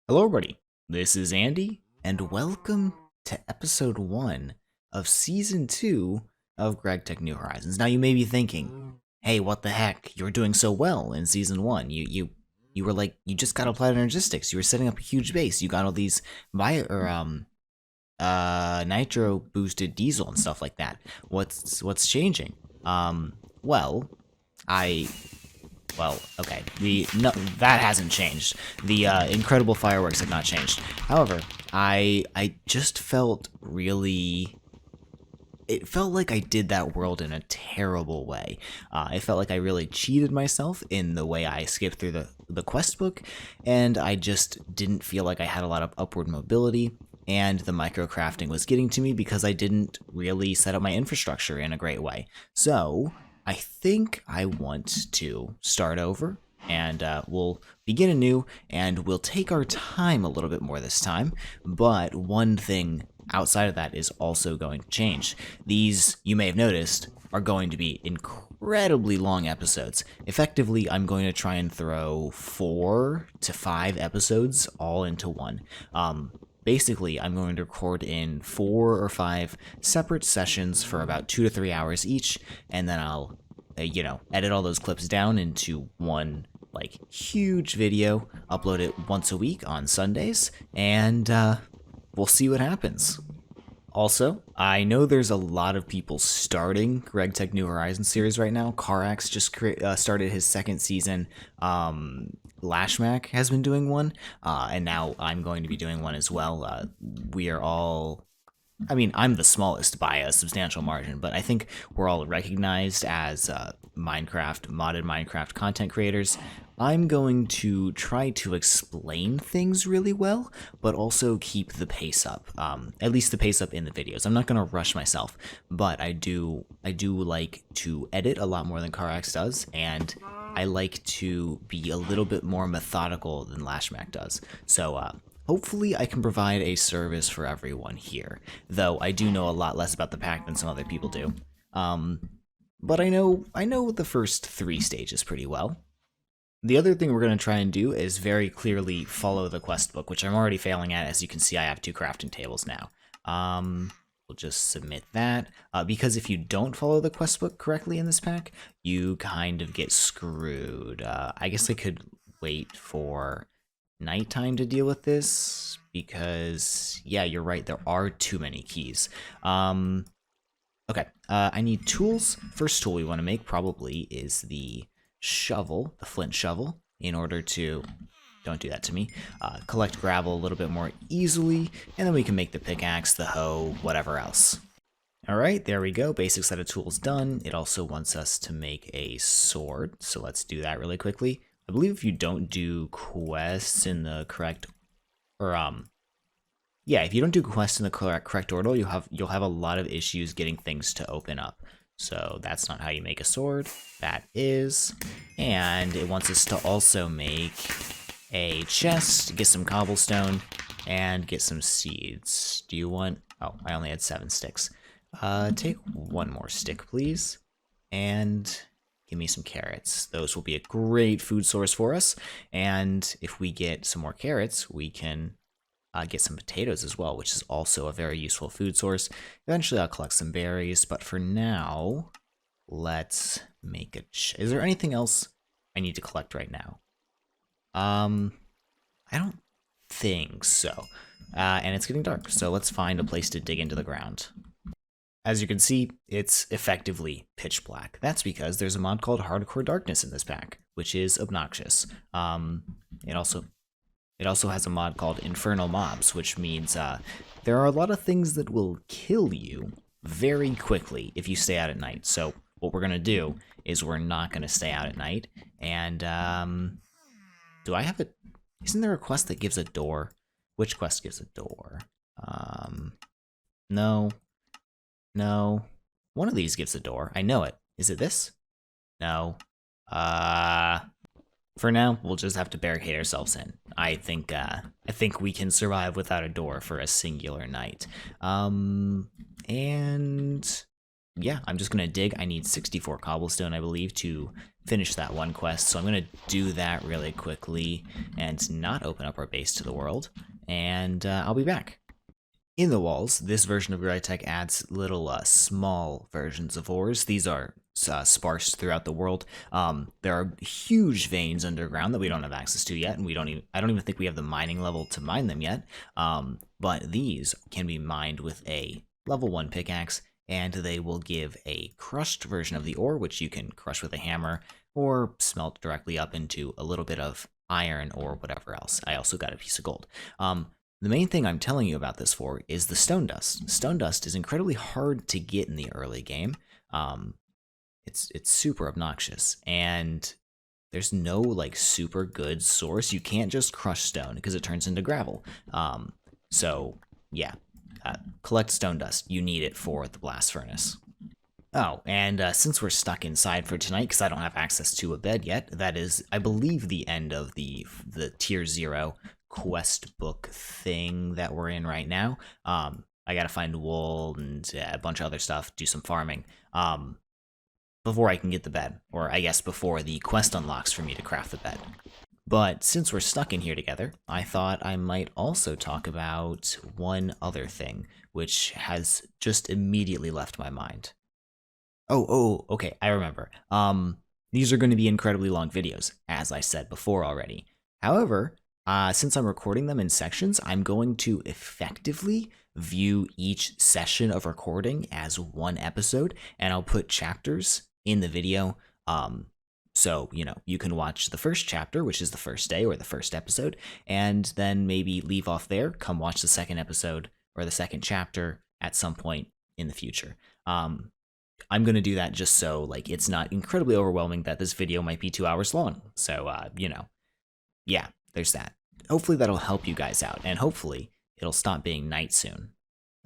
Hello, everybody. This is Andy, and welcome to episode 1 of season 2 of Gregtech New Horizons. Now, you may be thinking, hey, what the heck? You were doing so well in season 1. You were like, you just got applied energistics. You were setting up a huge base. You got all these nitro boosted diesel and stuff like that. What's changing? Well, I okay. That hasn't changed. The incredible fireworks have not changed. However, I just felt really. It felt like I did that world in a terrible way. I felt like I really cheated myself in the way I skipped through the quest book, and I just didn't feel like I had a lot of upward mobility. And the microcrafting was getting to me because I didn't really set up my infrastructure in a great way. So I think I want to start over, and we'll begin anew, and we'll take our time a little bit more this time. But one thing outside of that is also going to change. These, you may have noticed, are going to be incredibly long episodes. Effectively, I'm going to try and throw 4 to 5 episodes all into one. Basically, I'm going to record in 4 or 5 separate sessions for about 2 to 3 hours each, and then I'll, edit all those clips down into one, huge video, upload it once a week on Sundays, and, we'll see what happens. Also, I know there's a lot of people starting Gregtech New Horizons series right now. Karax just started his second season. Lashmac has been doing one, and now I'm going to be doing one as well. We are all, I'm the smallest by a substantial margin, but I think we're all recognized as modded Minecraft content creators. I'm going to try to explain things really well, but also keep the pace up, at least the pace up in the videos. I'm not going to rush myself, but I do like to edit a lot more than Karax does, and I like to be a little bit more methodical than Lashmac does. So, hopefully I can provide a service for everyone here, though I do know a lot less about the pack than some other people do. But I know the first 3 stages pretty well. The other thing we're going to try and do is very clearly follow the quest book, which I'm already failing at. As you can see, I have 2 crafting tables now. We'll just submit that, because if you don't follow the quest book correctly in this pack, you kind of get screwed. I guess I could wait for nighttime to deal with this, because, yeah, you're right, there are too many keys. Okay, I need tools. First tool we want to make probably is the shovel, the flint shovel, in order to, don't do that to me, collect gravel a little bit more easily, and then we can make the pickaxe, the hoe, whatever else. Alright, there we go, basic set of tools done. It also wants us to make a sword, so let's do that really quickly. I believe if you don't do quests in the correct, if you don't do quests in the correct order, you'll have a lot of issues getting things to open up. So that's not how you make a sword. That is. And it wants us to also make a chest, get some cobblestone, and get some seeds. Do you want... Oh, I only had 7 sticks. Take 1 more stick, please. And give me some carrots. Those will be a great food source for us. And if we get some more carrots, we can get some potatoes as well, which is also a very useful food source. Eventually I'll collect some berries, but for now, let's make a... Is there anything else I need to collect right now? I don't think so. And it's getting dark, so let's find a place to dig into the ground. As you can see, it's effectively pitch black. That's because there's a mod called Hardcore Darkness in this pack, which is obnoxious. It also has a mod called Infernal Mobs, which means there are a lot of things that will kill you very quickly if you stay out at night. So what we're going to do is we're not going to stay out at night. And do I have a... Isn't there a quest that gives a door? Which quest gives a door? No. No. One of these gives a door. I know it. Is it this? No. For now, we'll just have to barricade ourselves in. I think we can survive without a door for a singular night. And yeah, I'm just going to dig. I need 64 cobblestone, I believe, to finish that one quest. So I'm going to do that really quickly and not open up our base to the world. And I'll be back. In the walls, this version of Gregtech adds little small versions of ores. These are sparse throughout the world. There are huge veins underground that we don't have access to yet, and I don't even think we have the mining level to mine them yet. But these can be mined with a level 1 pickaxe, and they will give a crushed version of the ore, which you can crush with a hammer or smelt directly up into a little bit of iron or whatever else. I also got a piece of gold. The main thing I'm telling you about this for is the stone dust. Stone dust is incredibly hard to get in the early game. It's super obnoxious, and there's no like super good source. You can't just crush stone because it turns into gravel. So yeah, collect stone dust. You need it for the blast furnace. Oh, and since we're stuck inside for tonight, because I don't have access to a bed yet, that is, I believe, the end of the tier 0 quest book thing that we're in right now. I gotta find wool and a bunch of other stuff, do some farming, before I can get the bed, or I guess before the quest unlocks for me to craft the bed. But since we're stuck in here together, I thought I might also talk about one other thing, which has just immediately left my mind. Oh, okay, I remember. These are going to be incredibly long videos, as I said before already. However, since I'm recording them in sections, I'm going to effectively view each session of recording as one episode, and I'll put chapters in the video. So, you know, you can watch the first chapter, which is the first day or the first episode, and then maybe leave off there, come watch the second episode or the second chapter at some point in the future. I'm going to do that just so, like, it's not incredibly overwhelming that this video might be 2 hours long. So, you know, yeah, there's that. Hopefully that'll help you guys out, and hopefully it'll stop being night soon.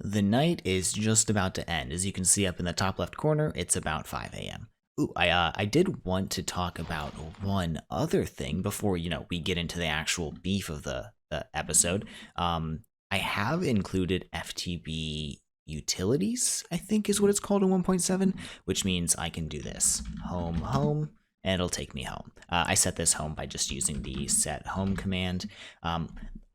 The night is just about to end. As you can see up in the top left corner, it's about 5 a.m. Ooh, I did want to talk about one other thing before, you know, we get into the actual beef of the episode. I have included FTB utilities, I think is what it's called in 1.7, which means I can do this. Home, and it'll take me home. I set this home by just using the set home command. I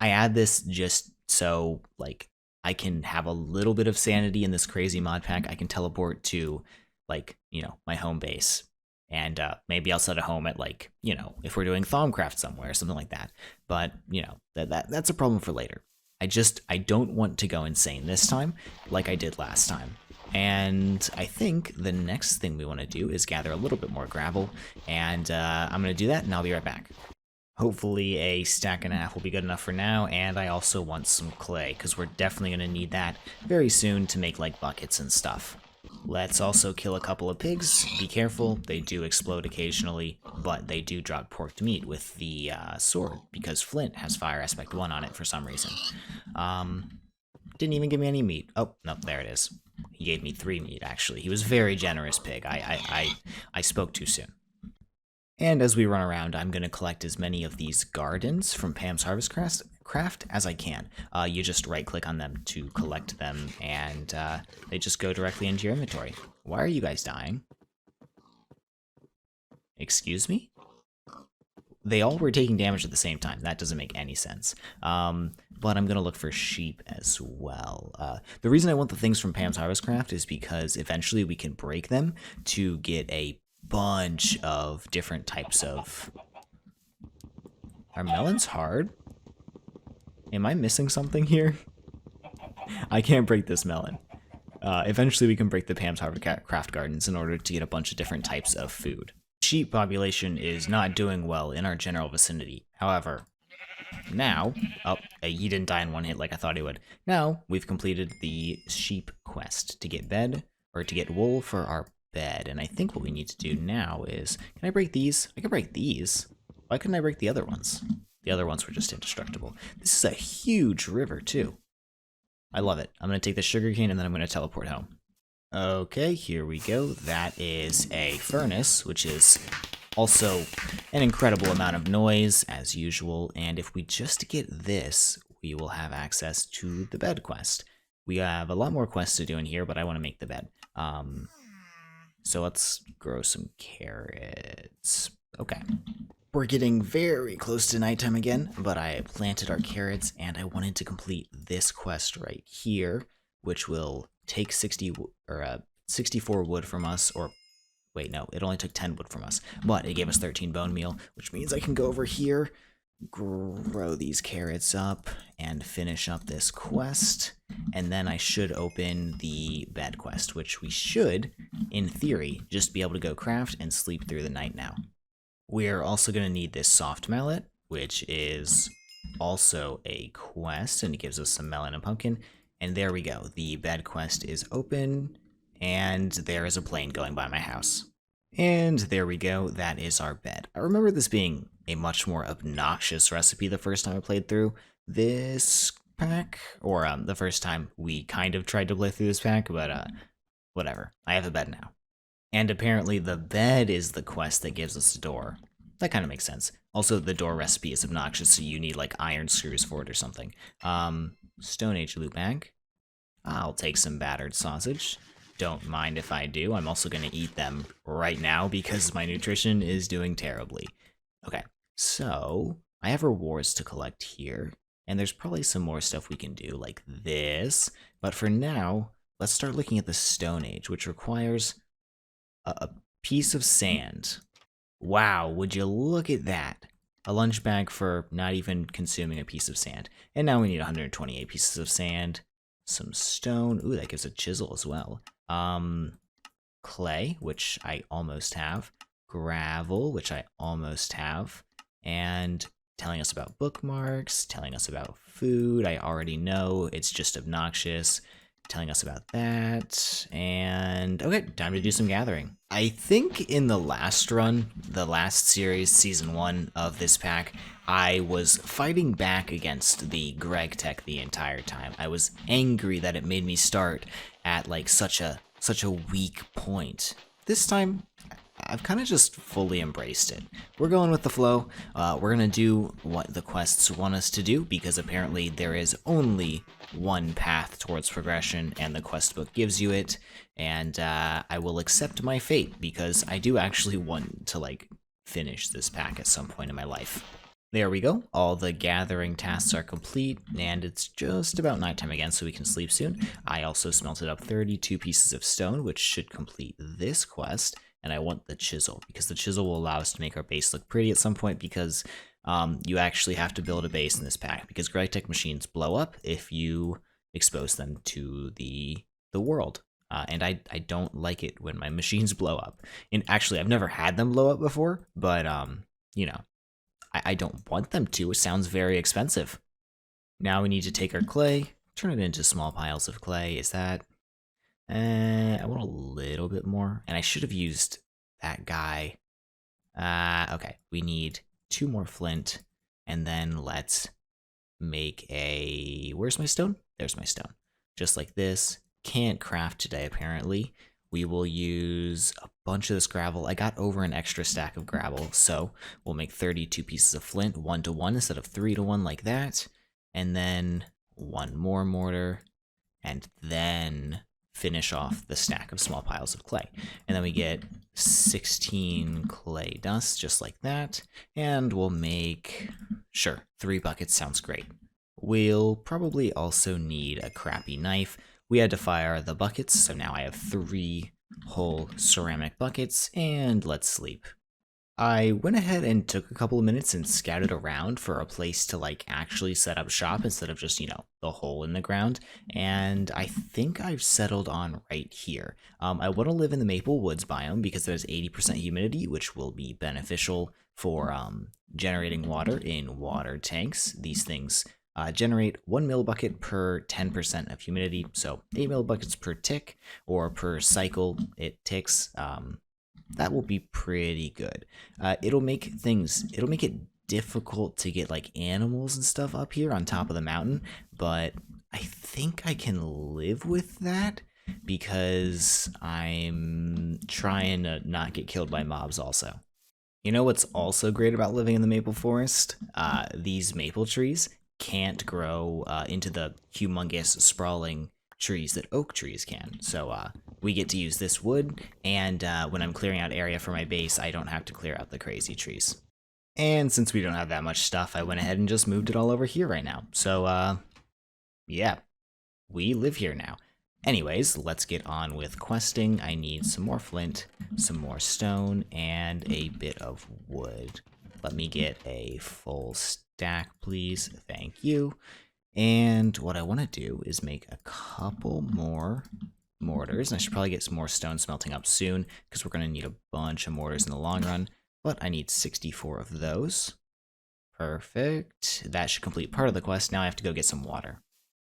add this just so, like, I can have a little bit of sanity in this crazy mod pack. I can teleport to, like, you know, my home base. And maybe I'll set a home at, like, you know, if we're doing Thaumcraft somewhere, something like that. But, you know, that's a problem for later. I don't want to go insane this time, like I did last time. And I think the next thing we want to do is gather a little bit more gravel, and I'm going to do that, and I'll be right back. Hopefully a stack and a half will be good enough for now, and I also want some clay, because we're definitely going to need that very soon to make, like, buckets and stuff. Let's also kill a couple of pigs. Be careful, they do explode occasionally, but they do drop porked meat with the sword, because Flint has Fire Aspect 1 on it for some reason. Didn't even give me any meat. Oh, no, there it is. He gave me 3 meat, actually. He was very generous, pig. I spoke too soon. And as we run around, I'm going to collect as many of these gardens from Pam's Harvest Craft as I can. You just right-click on them to collect them, and they just go directly into your inventory. Why are you guys dying? Excuse me? They all were taking damage at the same time. That doesn't make any sense. But I'm going to look for sheep as well. The reason I want the things from Pam's Harvest Craft is because eventually we can break them to get a bunch of different types of... Are melons hard? Am I missing something here? I can't break this melon. Eventually we can break the Pam's Harvest Craft Gardens in order to get a bunch of different types of food. Sheep population is not doing well in our general vicinity. However, now... Oh, he didn't die in one hit like I thought he would. Now, we've completed the sheep quest to get bed, or to get wool for our bed. And I think what we need to do now is... Can I break these? I can break these. Why couldn't I break the other ones? The other ones were just indestructible. This is a huge river, too. I love it. I'm going to take the sugarcane and then I'm going to teleport home. Okay, here we go. That is a furnace, which is also an incredible amount of noise, as usual. And if we just get this, we will have access to the bed quest. We have a lot more quests to do in here, but I want to make the bed. So let's grow some carrots. Okay. We're getting very close to nighttime again, but I planted our carrots and I wanted to complete this quest right here, which will take 64 wood from us, or wait, no, it only took 10 wood from us, but it gave us 13 bone meal, which means I can go over here, grow these carrots up, and finish up this quest, and then I should open the bed quest, which we should, in theory, just be able to go craft and sleep through the night now. We're also going to need this soft mallet, which is also a quest, and it gives us some melon and pumpkin. And there we go. The bed quest is open, and there is a plane going by my house. And there we go. That is our bed. I remember this being a much more obnoxious recipe the first time I played through this pack, or the first time we kind of tried to play through this pack, but whatever. I have a bed now. And apparently the bed is the quest that gives us a door. That kind of makes sense. Also, the door recipe is obnoxious, so you need like iron screws for it or something. Stone Age loot bag. I'll take some battered sausage. Don't mind if I do. I'm also going to eat them right now because my nutrition is doing terribly. Okay, so I have rewards to collect here, and there's probably some more stuff we can do like this. But for now, let's start looking at the Stone Age, which requires a piece of sand. Wow, would you look at that? A lunch bag for not even consuming a piece of sand. And now we need 128 pieces of sand. Some stone. Ooh, that gives a chisel as well. Clay, which I almost have. Gravel, which I almost have. And telling us about bookmarks, telling us about food. I already know, it's just obnoxious. Telling us about that, and okay, time to do some gathering. I think in the last run, the last series, season 1 of this pack, I was fighting back against the Gregtech the entire time. I was angry that it made me start at like such a weak point. This time, I've kind of just fully embraced it. We're going with the flow. We're gonna do what the quests want us to do, because apparently there is only one path towards progression, and the quest book gives you it. And I will accept my fate, because I do actually want to like finish this pack at some point in my life. There we go. All the gathering tasks are complete, and it's just about nighttime again, so we can sleep soon. I also smelted up 32 pieces of stone, which should complete this quest. And I want the chisel, because the chisel will allow us to make our base look pretty at some point, because you actually have to build a base in this pack, because Gregtech machines blow up if you expose them to the world. And I don't like it when my machines blow up. And actually, I've never had them blow up before, but, you know, I don't want them to. It sounds very expensive. Now we need to take our clay, turn it into small piles of clay. Is that... I want a little bit more, and I should have used that guy. Okay, we need 2 more flint, and then let's make a... Where's my stone? There's my stone. Just like this. Can't craft today, apparently. We will use a bunch of this gravel. I got over an extra stack of gravel, so we'll make 32 pieces of flint, 1 to 1 instead of 3 to 1 like that. And then 1 more mortar, and then finish off the stack of small piles of clay. And then we get 16 clay dust, just like that. And we'll make, sure, 3 buckets sounds great. We'll probably also need a crappy knife. We had to fire the buckets, so now I have 3 whole ceramic buckets, and let's sleep. I went ahead and took a couple of minutes and scouted around for a place to like actually set up shop instead of just, you know, the hole in the ground. And I think I've settled on right here. I want to live in the Maple Woods biome because there's 80% humidity, which will be beneficial for generating water in water tanks. These things generate 1 millibucket per 10% of humidity. So 8 millibuckets per tick, or per cycle it ticks. That will be pretty good. It'll make it difficult to get like animals and stuff up here on top of the mountain, but I think I can live with that because I'm trying to not get killed by mobs also. You know what's also great about living in the maple forest? These maple trees can't grow into the humongous sprawling trees that oak trees can. So we get to use this wood, and when I'm clearing out area for my base, I don't have to clear out the crazy trees. And since we don't have that much stuff, I went ahead and just moved it all over here right now. So, yeah, we live here now. Anyways, let's get on with questing. I need some more flint, some more stone, and a bit of wood. Let me get a full stack, please. Thank you. And what I want to do is make a couple more mortars. And I should probably get some more stone smelting up soon, because we're going to need a bunch of mortars in the long run. But I need 64 of those. Perfect. That should complete part of the quest. Now I have to go get some water.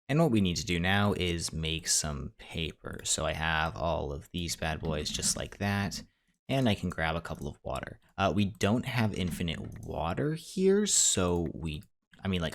And what we need to do now is make some paper. So I have all of these bad boys just like that. And I can grab a couple of water. We don't have infinite water here, so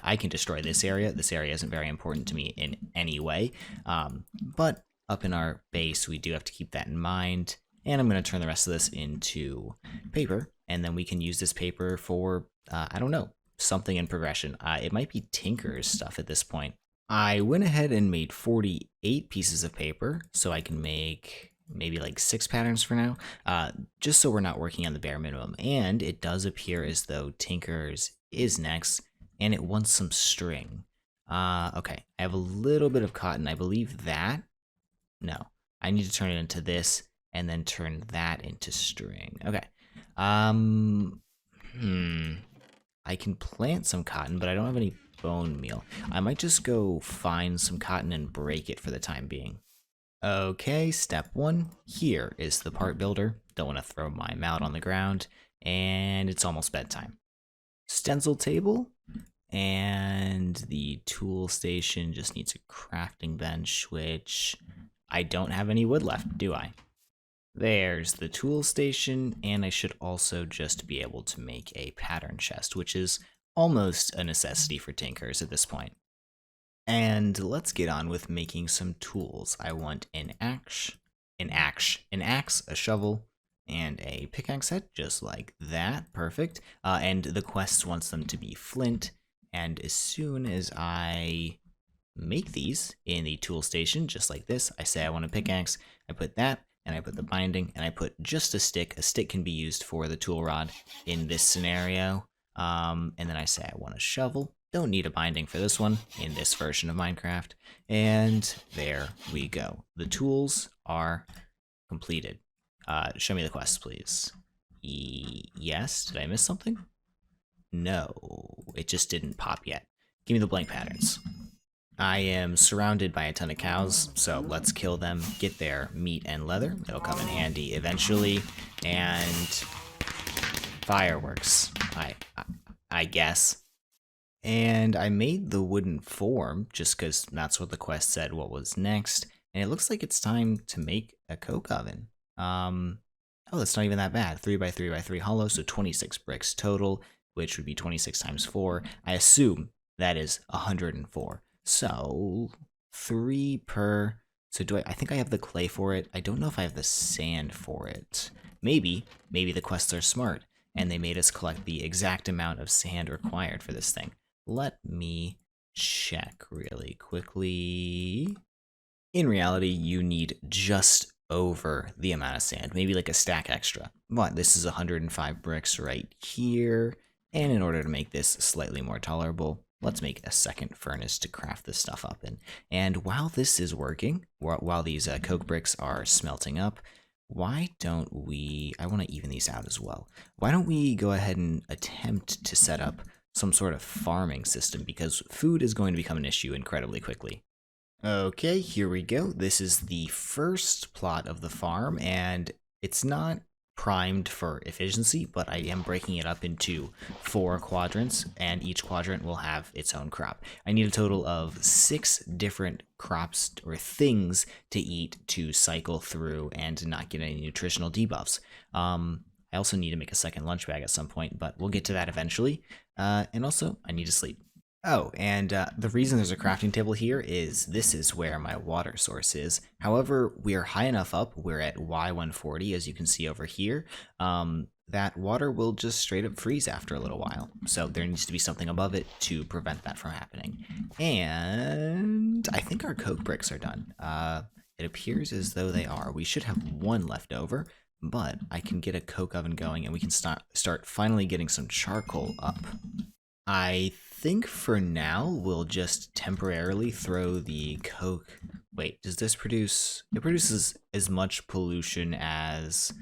I can destroy this area. This area isn't very important to me in any way. But up in our base, we do have to keep that in mind. And I'm going to turn the rest of this into paper. And then we can use this paper for, I don't know, something in progression. It might be Tinker's stuff at this point. I went ahead and made 48 pieces of paper, so I can make maybe like 6 patterns for now, just so we're not working on the bare minimum. And it does appear as though Tinker's is next, and it wants some string. Okay, I have a little bit of cotton. I believe that. No, I need to turn it into this, and then turn that into string. Okay. I can plant some cotton, but I don't have any bone meal. I might just go find some cotton and break it for the time being. Okay, step 1. Here is the part builder. Don't want to throw my mallet on the ground. And it's almost bedtime. Stencil table. And the tool station just needs a crafting bench, which I don't have any wood left, do I? There's the tool station, and I should also just be able to make a pattern chest, which is almost a necessity for tinkers at this point. And let's get on with making some tools. I want an axe, a shovel, and a pickaxe head, just like that. Perfect. And the quest wants them to be flint, and as soon as I make these in the tool station, just like this, I say I want a pickaxe, I put that, and I put the binding, and I put just a stick. A stick can be used for the tool rod in this scenario. And then I say I want a shovel. Don't need a binding for this one in this version of Minecraft. And there we go. The tools are completed. Show me the quest, please. Yes, did I miss something? No, it just didn't pop yet. Give me the blank patterns. I am surrounded by a ton of cows, so let's kill them, get their meat and leather. It'll come in handy eventually. And fireworks, I guess. And I made the wooden form just because that's what the quest said what was next. And it looks like it's time to make a coke oven. Oh, that's not even that bad. 3x3x3 hollow, so 26 bricks total, which would be 26 times 4. I assume that is 104. So 3 per. So I think I have the clay for it. I don't know if I have the sand for it. Maybe the quests are smart and they made us collect the exact amount of sand required for this thing. Let me check really quickly. In reality, you need just over the amount of sand, maybe like a stack extra. But this is 105 bricks right here. And in order to make this slightly more tolerable, let's make a second furnace to craft this stuff up in. And while this is working, while these coke bricks are smelting up, why don't we, I want to even these out as well. Why don't we go ahead and attempt to set up some sort of farming system, because food is going to become an issue incredibly quickly. Okay, here we go. This is the first plot of the farm, and it's not primed for efficiency, but I am breaking it up into 4 quadrants, and each quadrant will have its own crop. I need a total of 6 different crops or things to eat to cycle through and not get any nutritional debuffs. I also need to make a second lunch bag at some point, but we'll get to that eventually. And also, I need to sleep. Oh, and the reason there's a crafting table here is this is where my water source is. However, we are high enough up, we're at Y140, as you can see over here, that water will just straight up freeze after a little while. So there needs to be something above it to prevent that from happening. And I think our coke bricks are done. It appears as though they are. We should have one left over, but I can get a coke oven going and we can start finally getting some charcoal up. I think for now we'll just temporarily throw the coke. Wait, does this produce? It produces as much pollution as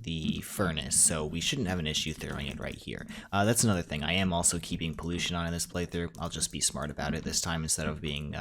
the furnace, so we shouldn't have an issue throwing it right here. That's another thing. I am also keeping pollution on in this playthrough. I'll just be smart about it this time instead of being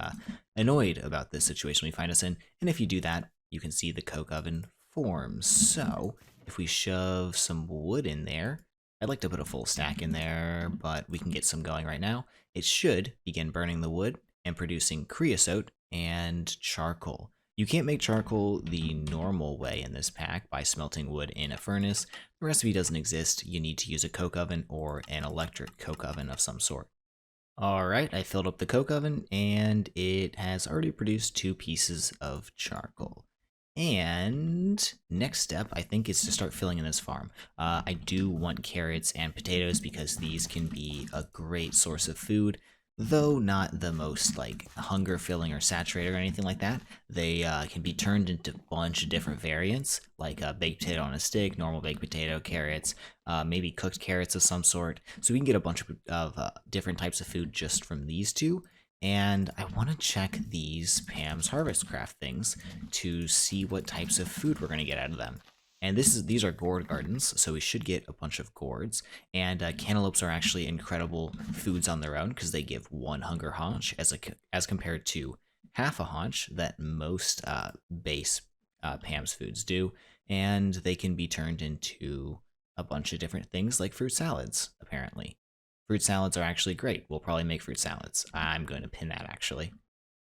annoyed about this situation we find us in. And if you do that, you can see the coke oven forms. So if we shove some wood in there, I'd like to put a full stack in there, but we can get some going right now. It should begin burning the wood and producing creosote and charcoal. You can't make charcoal the normal way in this pack by smelting wood in a furnace. The recipe doesn't exist. You need to use a coke oven or an electric coke oven of some sort. Alright, I filled up the coke oven and it has already produced 2 pieces of charcoal. And next step, I think, is to start filling in this farm. I do want carrots and potatoes because these can be a great source of food, though not the most like hunger filling or saturated or anything like that. They can be turned into a bunch of different variants, like baked potato on a stick, normal baked potato, carrots, maybe cooked carrots of some sort. So we can get a bunch of different types of food just from these two. And I want to check these Pam's Harvest Craft things to see what types of food we're going to get out of them. And these are gourd gardens, so we should get a bunch of gourds. And cantaloupes are actually incredible foods on their own because they give 1 hunger haunch as compared to half a haunch that most base Pam's foods do. And they can be turned into a bunch of different things like fruit salads, apparently. Fruit salads are actually great. We'll probably make fruit salads. I'm going to pin that, actually.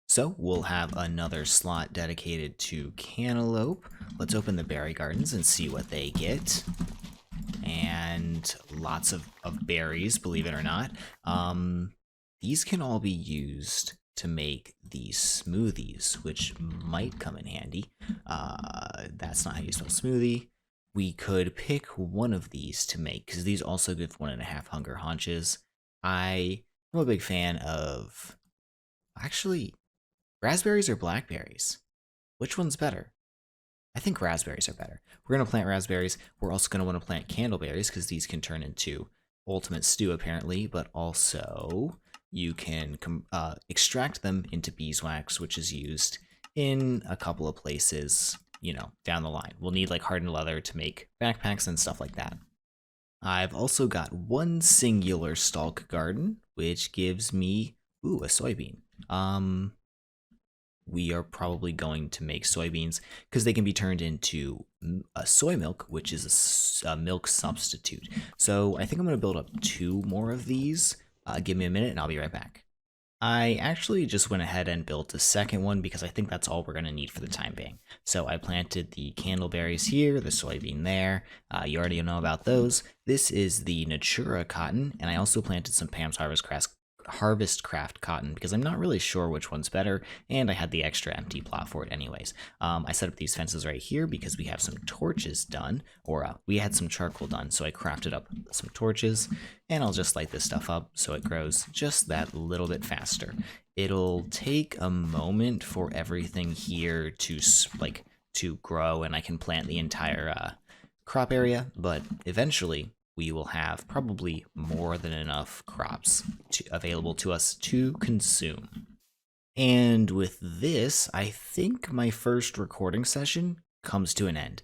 So we'll have another slot dedicated to cantaloupe. Let's open the berry gardens and see what they get. And lots of berries, believe it or not. These can all be used to make these smoothies, which might come in handy. That's not how you spell smoothie. We could pick one of these to make, because these also give 1.5 hunger haunches. I'm a big fan of, actually, raspberries or blackberries? Which one's better? I think raspberries are better. We're going to plant raspberries. We're also going to want to plant candleberries, because these can turn into ultimate stew, apparently, but also you can extract them into beeswax, which is used in a couple of places, you know, down the line. We'll need like hardened leather to make backpacks and stuff like that. I've also got 1 singular stalk garden, which gives me, a soybean. We are probably going to make soybeans because they can be turned into soy milk, which is a milk substitute. So I think I'm going to build up 2 more of these. Give me a minute and I'll be right back. I actually just went ahead and built a second one because I think that's all we're going to need for the time being. So I planted the candleberries here, the soybean there. You already know about those. This is the Natura cotton, and I also planted some Pam's Harvest Craft cotton because I'm not really sure which one's better, and I had the extra empty plot for it anyways. I set up these fences right here because we have some torches done, or we had some charcoal done, so I crafted up some torches, and I'll just light this stuff up so it grows just that little bit faster. It'll take a moment for everything here to grow, and I can plant the entire crop area, but eventually we will have probably more than enough crops available to us to consume. And with this, I think my first recording session comes to an end.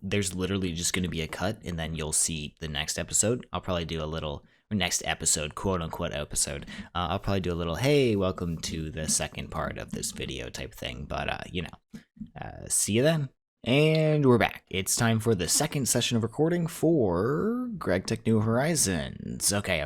There's literally just going to be a cut, and then you'll see the next episode. I'll probably do a little, or next episode, quote unquote episode. I'll probably do a little, hey, welcome to the second part of this video type thing. But, see you then. And we're back. It's time for the second session of recording for Gregtech New Horizons. Okay.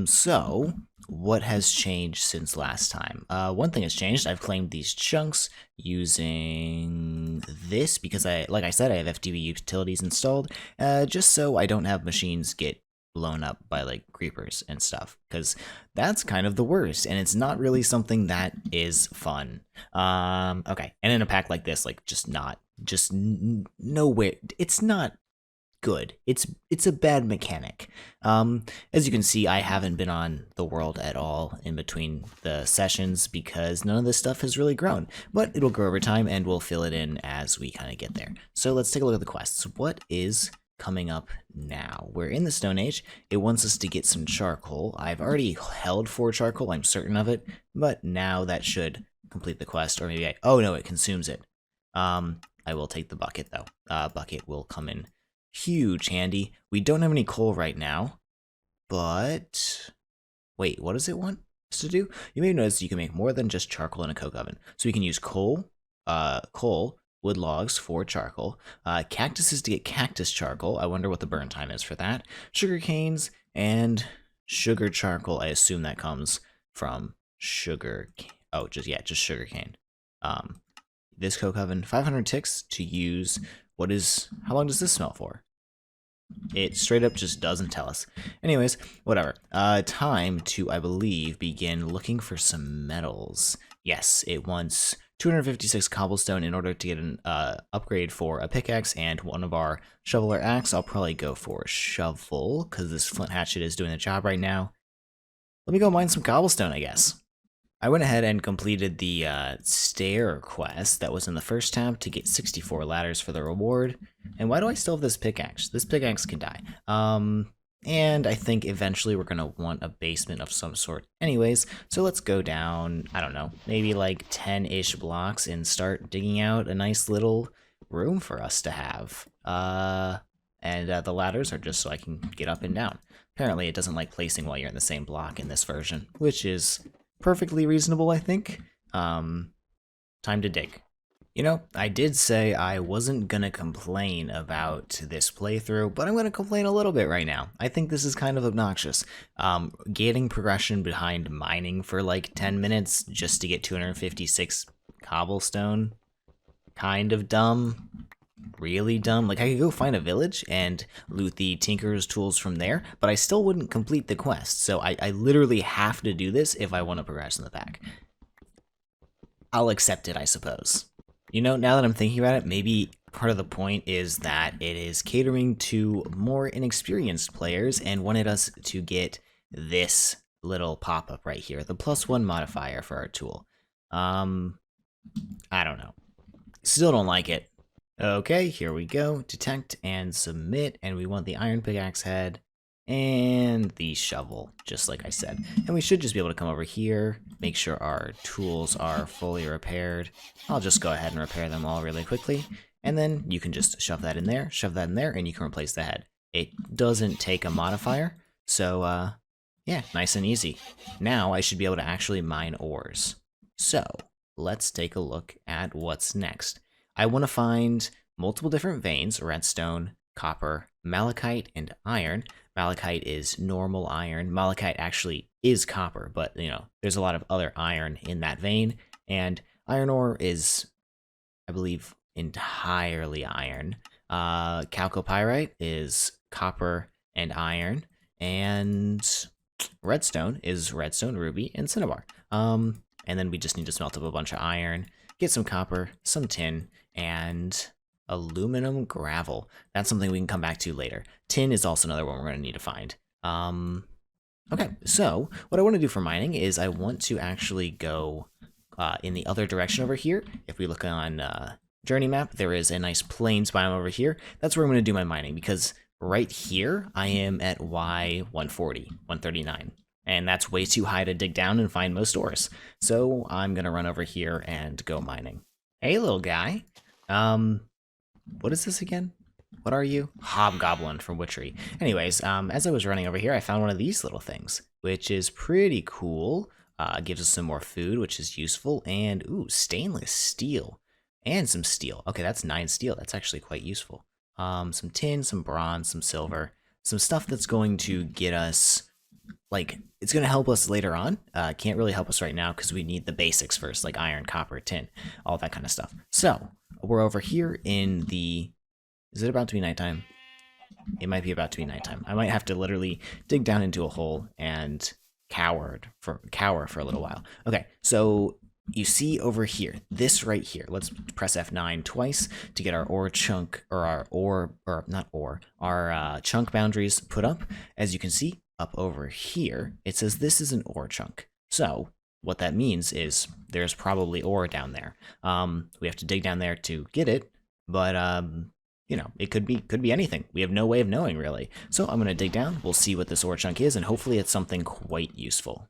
So what has changed since last time? One thing has changed. I've claimed these chunks using this because like I said, I have FTV utilities installed, just so I don't have machines get blown up by like creepers and stuff, because that's kind of the worst, and it's not really something that is fun. Okay, and in a pack like this, like nowhere, it's not good. It's a bad mechanic. As you can see, I haven't been on the world at all in between the sessions because none of this stuff has really grown. But it'll grow over time, and we'll fill it in as we kind of get there. So let's take a look at the quests. What is coming up now? We're in the Stone Age. It wants us to get some charcoal. I've already held 4 charcoal, I'm certain of it, but now that should complete the quest, or maybe oh no, it consumes it. I will take the bucket though. Bucket will come in huge handy. We don't have any coal right now, but wait, what does it want us to do? You may notice you can make more than just charcoal in a coke oven. So we can use coal, wood logs for charcoal, cactuses to get cactus charcoal. I wonder what the burn time is for that. Sugar canes and sugar charcoal. I assume that comes from sugar. Oh, just sugar cane. This coke oven, 500 ticks to use. How long does this smell for? It straight up just doesn't tell us. Anyways, whatever. Time to, I believe, begin looking for some metals. Yes, it wants 256 cobblestone in order to get an upgrade for a pickaxe and one of our shovel or axe. I'll probably go for a shovel because this flint hatchet is doing the job right now. Let me go mine some cobblestone, I guess. I went ahead and completed the stair quest that was in the first tab to get 64 ladders for the reward. And why do I still have this pickaxe? This pickaxe can die. And I think eventually we're going to want a basement of some sort anyways. So let's go down, I don't know, maybe like 10-ish blocks and start digging out a nice little room for us to have. And the ladders are just so I can get up and down. Apparently it doesn't like placing while you're in the same block in this version, which is perfectly reasonable, I think. Time to dig. You know, I did say I wasn't gonna complain about this playthrough, but I'm gonna complain a little bit right now. I think this is kind of obnoxious. Getting progression behind mining for like 10 minutes just to get 256 cobblestone, kind of dumb. Really dumb. Like, I could go find a village and loot the tinkerer's tools from there, but I still wouldn't complete the quest, so I literally have to do this if I want to progress in the pack. I'll accept it, I suppose. You know, now that I'm thinking about it, maybe part of the point is that it is catering to more inexperienced players and wanted us to get this little pop-up right here, the +1 modifier for our tool. I don't know. Still don't like it. Okay, here we go. Detect and submit, and we want the iron pickaxe head and the shovel, just like I said. And we should just be able to come over here, make sure our tools are fully repaired. I'll just go ahead and repair them all really quickly, and then you can just shove that in there, and you can replace the head. It doesn't take a modifier, so yeah, nice and easy. Now I should be able to actually mine ores. So let's take a look at what's next. I want to find multiple different veins: redstone, copper, malachite, and iron. Malachite is normal iron. Malachite actually is copper, but you know, there's a lot of other iron in that vein. And iron ore is, I believe, entirely iron. Chalcopyrite is copper and iron. And redstone is redstone, ruby, and cinnabar. And then we just need to smelt up a bunch of iron, get some copper, some tin, and aluminum gravel. That's something we can come back to later. Tin is also another one we're going to need to find. Okay, so what I want to do for mining is I want to actually go in the other direction over here. If we look on journey map, there is a nice plains biome over here. That's where I'm going to do my mining, because right here I am at Y140, 139. And that's way too high to dig down and find most ores. So I'm going to run over here and go mining. Hey, little guy. What is this again? What are you? Hobgoblin from Witchery. Anyways, as I was running over here, I found one of these little things, which is pretty cool. Gives us some more food, which is useful. And, ooh, stainless steel. And some steel. Okay, that's 9 steel. That's actually quite useful. Some tin, some bronze, some silver. Some stuff that's going to get us, like, it's going to help us later on. Can't really help us right now because we need the basics first, like iron, copper, tin, all that kind of stuff. So, we're over here in the... Is it about to be nighttime? It might be about to be nighttime. I might have to literally dig down into a hole and cower for a little while. Okay, so you see over here, this right here, let's press F9 twice to get our ore chunk, or our ore, or not ore, our chunk boundaries put up. As you can see, up over here, it says this is an ore chunk. So what that means is there's probably ore down there. We have to dig down there to get it, but you know, it could be anything. We have no way of knowing, really. So I'm going to dig down, we'll see what this ore chunk is, and hopefully it's something quite useful.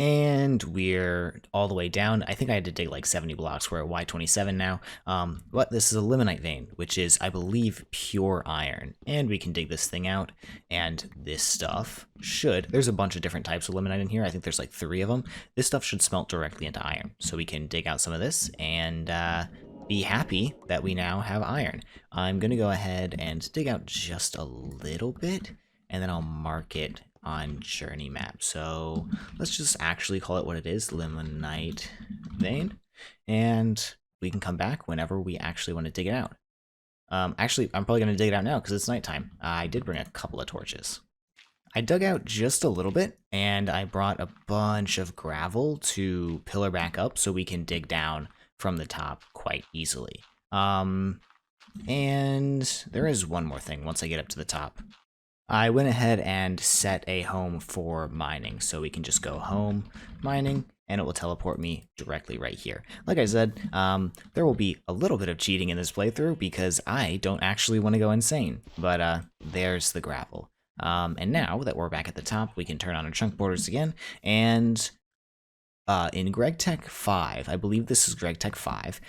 And we're all the way down. I think I had to dig like 70 blocks. We're at Y27 now. But this is a limonite vein, which is, I believe, pure iron. And we can dig this thing out. And this stuff should, there's a bunch of different types of limonite in here. I think there's like 3 of them. This stuff should smelt directly into iron. So we can dig out some of this and be happy that we now have iron. I'm going to go ahead and dig out just a little bit. And then I'll mark it on journey map. So let's just actually call it what it is, limonite vein, and we can come back whenever we actually want to dig it out. Actually, I'm probably going to dig it out now because it's nighttime. I did bring a couple of torches. I dug out just a little bit, and I brought a bunch of gravel to pillar back up so we can dig down from the top quite easily. And there is one more thing once I get up to the top. I went ahead and set a home for mining, so we can just go home, mining, and it will teleport me directly right here. Like I said, there will be a little bit of cheating in this playthrough because I don't actually want to go insane, but there's the gravel. And now that we're back at the top, we can turn on our chunk borders again, and in Gregtech 5, I believe this is Gregtech 5,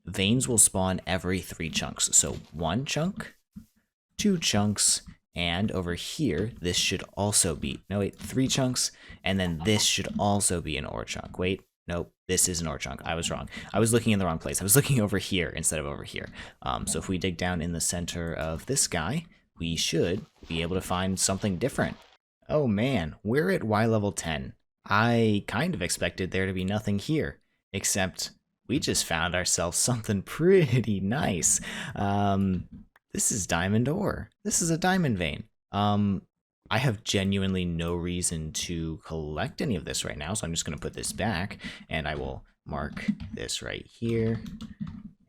veins will spawn every 3 chunks. So 1 chunk, 2 chunks, and over here, this should also be, no wait, 3 chunks, and then this should also be an ore chunk. Wait, nope, this is an ore chunk. I was wrong. I was looking in the wrong place. I was looking over here instead of over here. So if we dig down in the center of this guy, we should be able to find something different. Oh man, we're at Y level 10. I kind of expected there to be nothing here, except we just found ourselves something pretty nice. This is diamond ore. This is a diamond vein. I have genuinely no reason to collect any of this right now, so I'm just going to put this back, and I will mark this right here.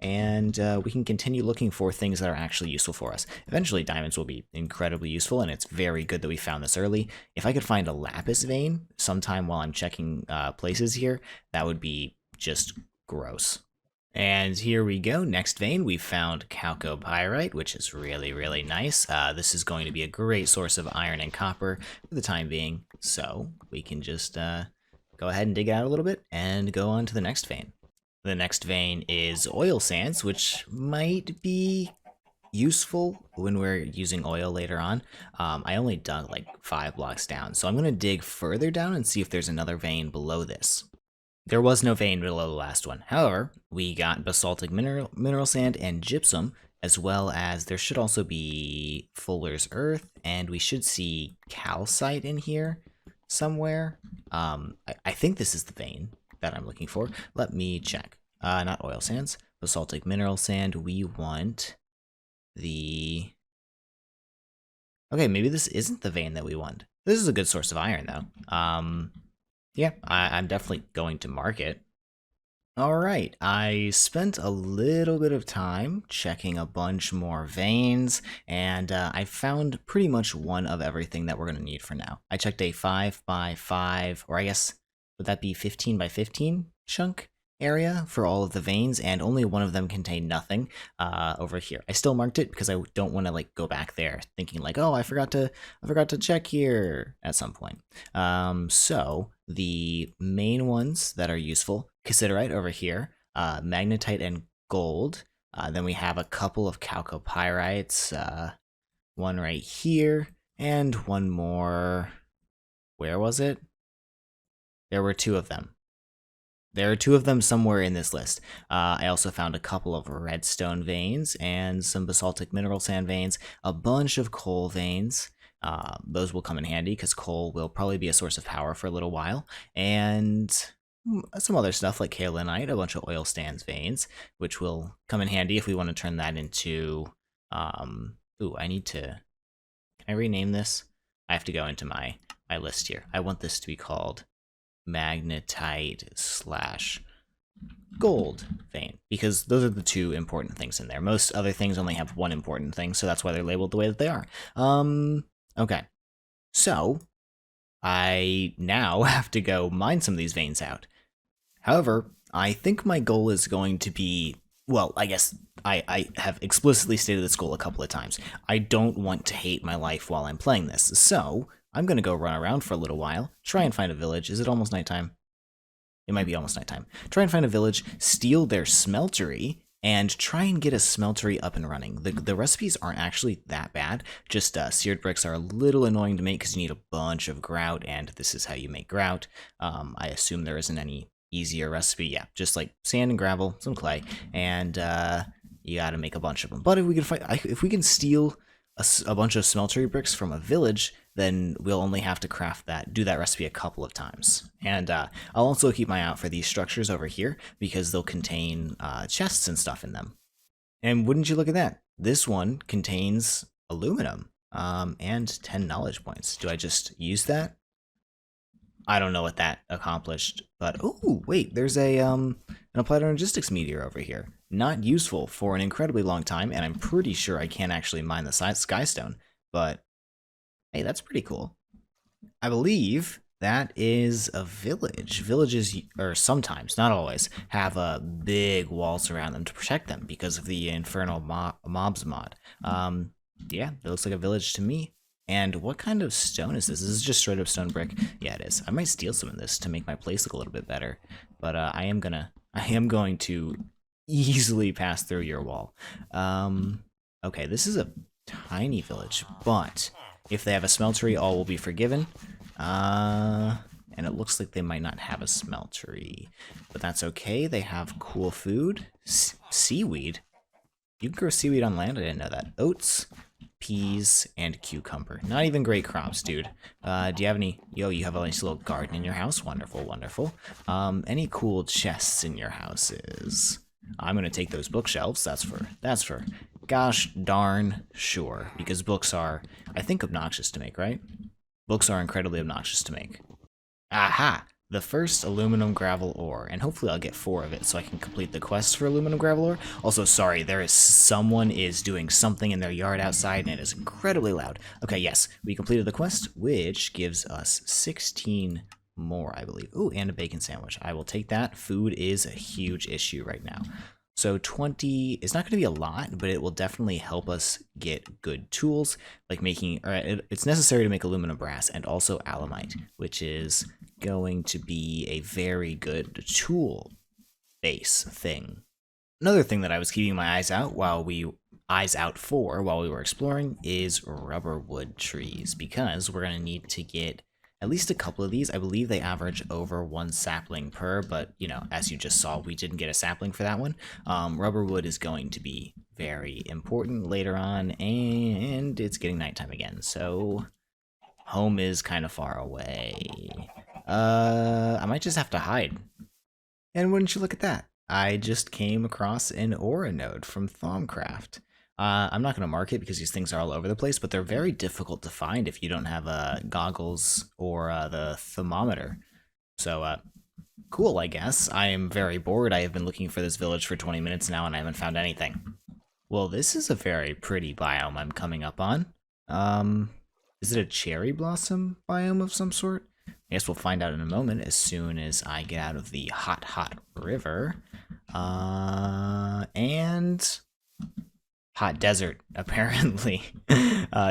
And we can continue looking for things that are actually useful for us. Eventually, diamonds will be incredibly useful, and it's very good that we found this early. If I could find a lapis vein sometime while I'm checking places here, that would be just gross. And here we go, next vein, we found chalcopyrite, which is really, really nice. This is going to be a great source of iron and copper for the time being, so we can just go ahead and dig it out a little bit and go on to the next vein. The next vein is oil sands, which might be useful when we're using oil later on. I only dug like 5 blocks down, so I'm going to dig further down and see if there's another vein below this. There was no vein below the last one. However, we got basaltic mineral sand and gypsum, as well as there should also be fuller's earth, and we should see calcite in here somewhere. I think this is the vein that I'm looking for. Let me check. Not oil sands, basaltic mineral sand. We want the... Okay, maybe this isn't the vein that we want. This is a good source of iron, though. Yeah, I'm definitely going to mark it. Alright, I spent a little bit of time checking a bunch more veins, and I found pretty much one of everything that we're going to need for now. I checked a 5x5, or I guess, would that be 15x15 chunk area for all of the veins, and only one of them contained nothing over here. I still marked it because I don't want to like go back there thinking like, oh, I forgot to check here at some point. So the main ones that are useful, cassiterite over here, magnetite and gold. Then we have a couple of chalcopyrites, one right here, and one more. Where was it? There were 2 of them. There are 2 of them somewhere in this list. I also found a couple of redstone veins and some basaltic mineral sand veins, a bunch of coal veins. Those will come in handy because coal will probably be a source of power for a little while. And some other stuff like kaolinite, a bunch of oil sands veins, which will come in handy if we want to turn that into... Ooh, I need to... Can I rename this? I have to go into my list here. I want this to be called magnetite slash gold vein, because those are the two important things in there. Most other things only have one important thing, so that's why they're labeled the way that they are. Okay. So, I now have to go mine some of these veins out. However, I think my goal is going to be, well, I guess I have explicitly stated this goal a couple of times. I don't want to hate my life while I'm playing this, so I'm going to go run around for a little while, try and find a village. Is it almost nighttime? It might be almost nighttime. Try and find a village, steal their smeltery, and try and get a smeltery up and running. The recipes aren't actually that bad, just seared bricks are a little annoying to make because you need a bunch of grout, and this is how you make grout. I assume there isn't any easier recipe. Yeah, just like sand and gravel, some clay, and you gotta make a bunch of them. But if we can steal a bunch of smeltery bricks from a village, then we'll only have to do that recipe a couple of times. And I'll also keep my eye out for these structures over here, because they'll contain chests and stuff in them. And wouldn't you look at that? This one contains aluminum and 10 knowledge points. Do I just use that? I don't know what that accomplished, but oh wait, there's an applied energistics meteor over here. Not useful for an incredibly long time, and I'm pretty sure I can't actually mine the skystone, but hey, that's pretty cool. I believe that is a village. Villages, or sometimes, not always, have big walls around them to protect them because of the Infernal Mobs mod. Yeah, it looks like a village to me. And what kind of stone is this? Is this just straight up stone brick? Yeah, it is. I might steal some of this to make my place look a little bit better. But I am going to easily pass through your wall. Okay, this is a tiny village, but if they have a smeltery, all will be forgiven. And it looks like they might not have a smeltery, but that's okay. They have cool food. Seaweed? You can grow seaweed on land? I didn't know that. Oats, peas, and cucumber. Not even great crops, dude. Do you have any... Yo, you have a nice little garden in your house? Wonderful, wonderful. Any cool chests in your houses? I'm gonna take those bookshelves. That's for gosh darn sure, because books are, I think, obnoxious to make, right? Books are incredibly obnoxious to make. Aha! The first aluminum gravel ore, and hopefully I'll get 4 of it so I can complete the quest for aluminum gravel ore. Also, sorry, someone is doing something in their yard outside, and it is incredibly loud. Okay, yes, we completed the quest, which gives us 16 more, I believe. Ooh, and a bacon sandwich. I will take that. Food is a huge issue right now. So 20 is not going to be a lot, but it will definitely help us get good tools, like making, it's necessary to make aluminum brass and also alamite, which is going to be a very good tool base thing. Another thing that I was keeping my eyes out for while we were exploring is rubber wood trees, because we're going to need to get at least a couple of these. I believe they average over 1 sapling per, but, you know, as you just saw, we didn't get a sapling for that one. Rubber wood is going to be very important later on, and it's getting nighttime again, so home is kind of far away. I might just have to hide. And wouldn't you look at that? I just came across an aura node from Thaumcraft. I'm not going to mark it because these things are all over the place, but they're very difficult to find if you don't have goggles or the thermometer. So, cool, I guess. I am very bored. I have been looking for this village for 20 minutes now, and I haven't found anything. Well, this is a very pretty biome I'm coming up on. Is it a cherry blossom biome of some sort? I guess we'll find out in a moment as soon as I get out of the hot, hot river. And... hot desert, apparently.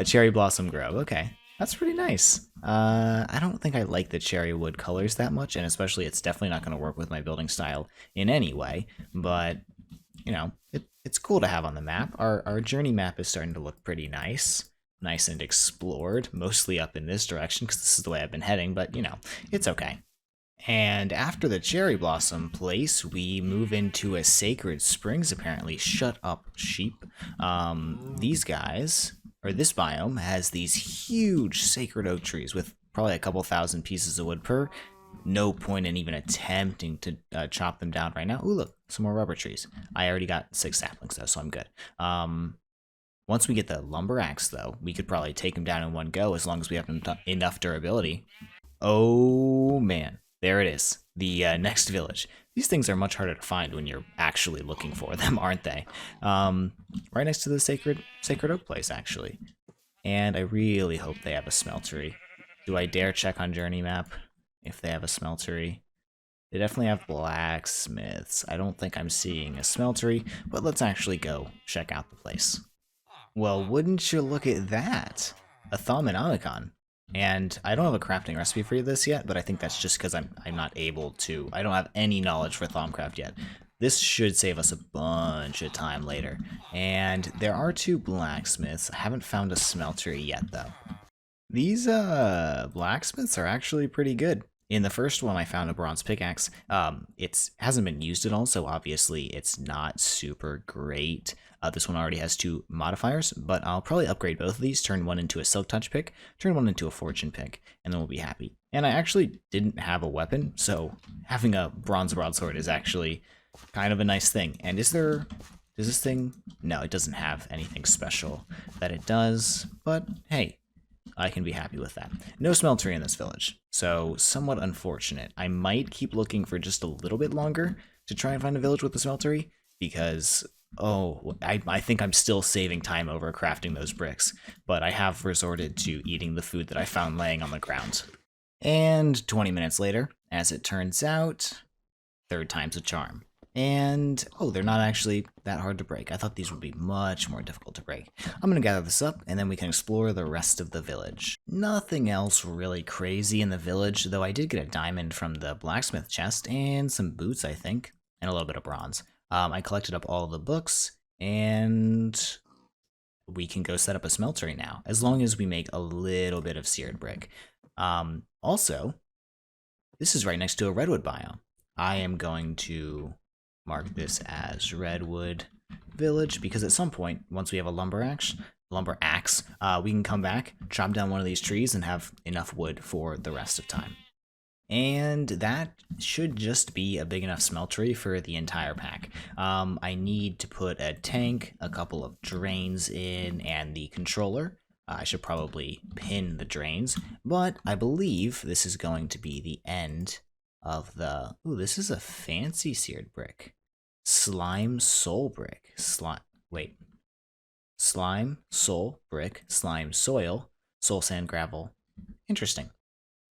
Cherry blossom grove. Okay, that's pretty nice. I don't think I like the cherry wood colors that much, and especially it's definitely not going to work with my building style in any way, but, you know, it's cool to have on the map. Our journey map is starting to look pretty nice. Nice and explored, mostly up in this direction, because this is the way I've been heading, but, you know, it's okay. And after the cherry blossom place, we move into a sacred springs, apparently. Shut up, sheep. These guys, or this biome, has these huge sacred oak trees with probably a couple thousand pieces of wood per. No point in even attempting to chop them down right now. Ooh, look, some more rubber trees. I already got 6 saplings, though, so I'm good. Once we get the lumber axe, though, we could probably take them down in one go as long as we have enough durability. Oh, man. there it is. The next village. These things are much harder to find when you're actually looking for them, aren't they? Right next to the sacred oak place, actually. And I really hope they have a smeltery. Do I dare check on Journey Map if they have a smeltery? They definitely have blacksmiths. I don't think I'm seeing a smeltery, but let's actually go check out the place. Well, wouldn't you look at that? A Thauminomicon. And I don't have a crafting recipe for this yet, but I think that's just because I'm not able to. I don't have any knowledge for Thaumcraft yet. This should save us a bunch of time later. And there are 2 blacksmiths. I haven't found a smeltery yet, though. These blacksmiths are actually pretty good. In the first one, I found a bronze pickaxe. It hasn't been used at all, so obviously it's not super great. This one already has 2 modifiers, but I'll probably upgrade both of these, turn one into a silk touch pick, turn one into a fortune pick, and then we'll be happy. And I actually didn't have a weapon, so having a bronze broadsword is actually kind of a nice thing. And does this thing? No, it doesn't have anything special that it does, but hey, I can be happy with that. No smeltery in this village, so somewhat unfortunate. I might keep looking for just a little bit longer to try and find a village with a smeltery, because, oh, I think I'm still saving time over crafting those bricks, but I have resorted to eating the food that I found laying on the ground. And 20 minutes later, as it turns out, 3rd time's a charm. And, oh, they're not actually that hard to break. I thought these would be much more difficult to break. I'm going to gather this up, and then we can explore the rest of the village. Nothing else really crazy in the village, though I did get a diamond from the blacksmith chest, and some boots, I think, and a little bit of bronze. I collected up all the books, and we can go set up a smeltery now, as long as we make a little bit of seared brick. Also, this is right next to a redwood biome. I am going to mark this as Redwood Village, because at some point, once we have a lumber axe, we can come back, chop down one of these trees, and have enough wood for the rest of time. And that should just be a big enough smeltery for the entire pack. I need to put a tank, a couple of drains in, and the controller. I should probably pin the drains, but I believe this is going to be the end of the... Ooh, this is a fancy seared brick. Slime soul brick. Slime, soul brick, slime soil, soul sand gravel. Interesting.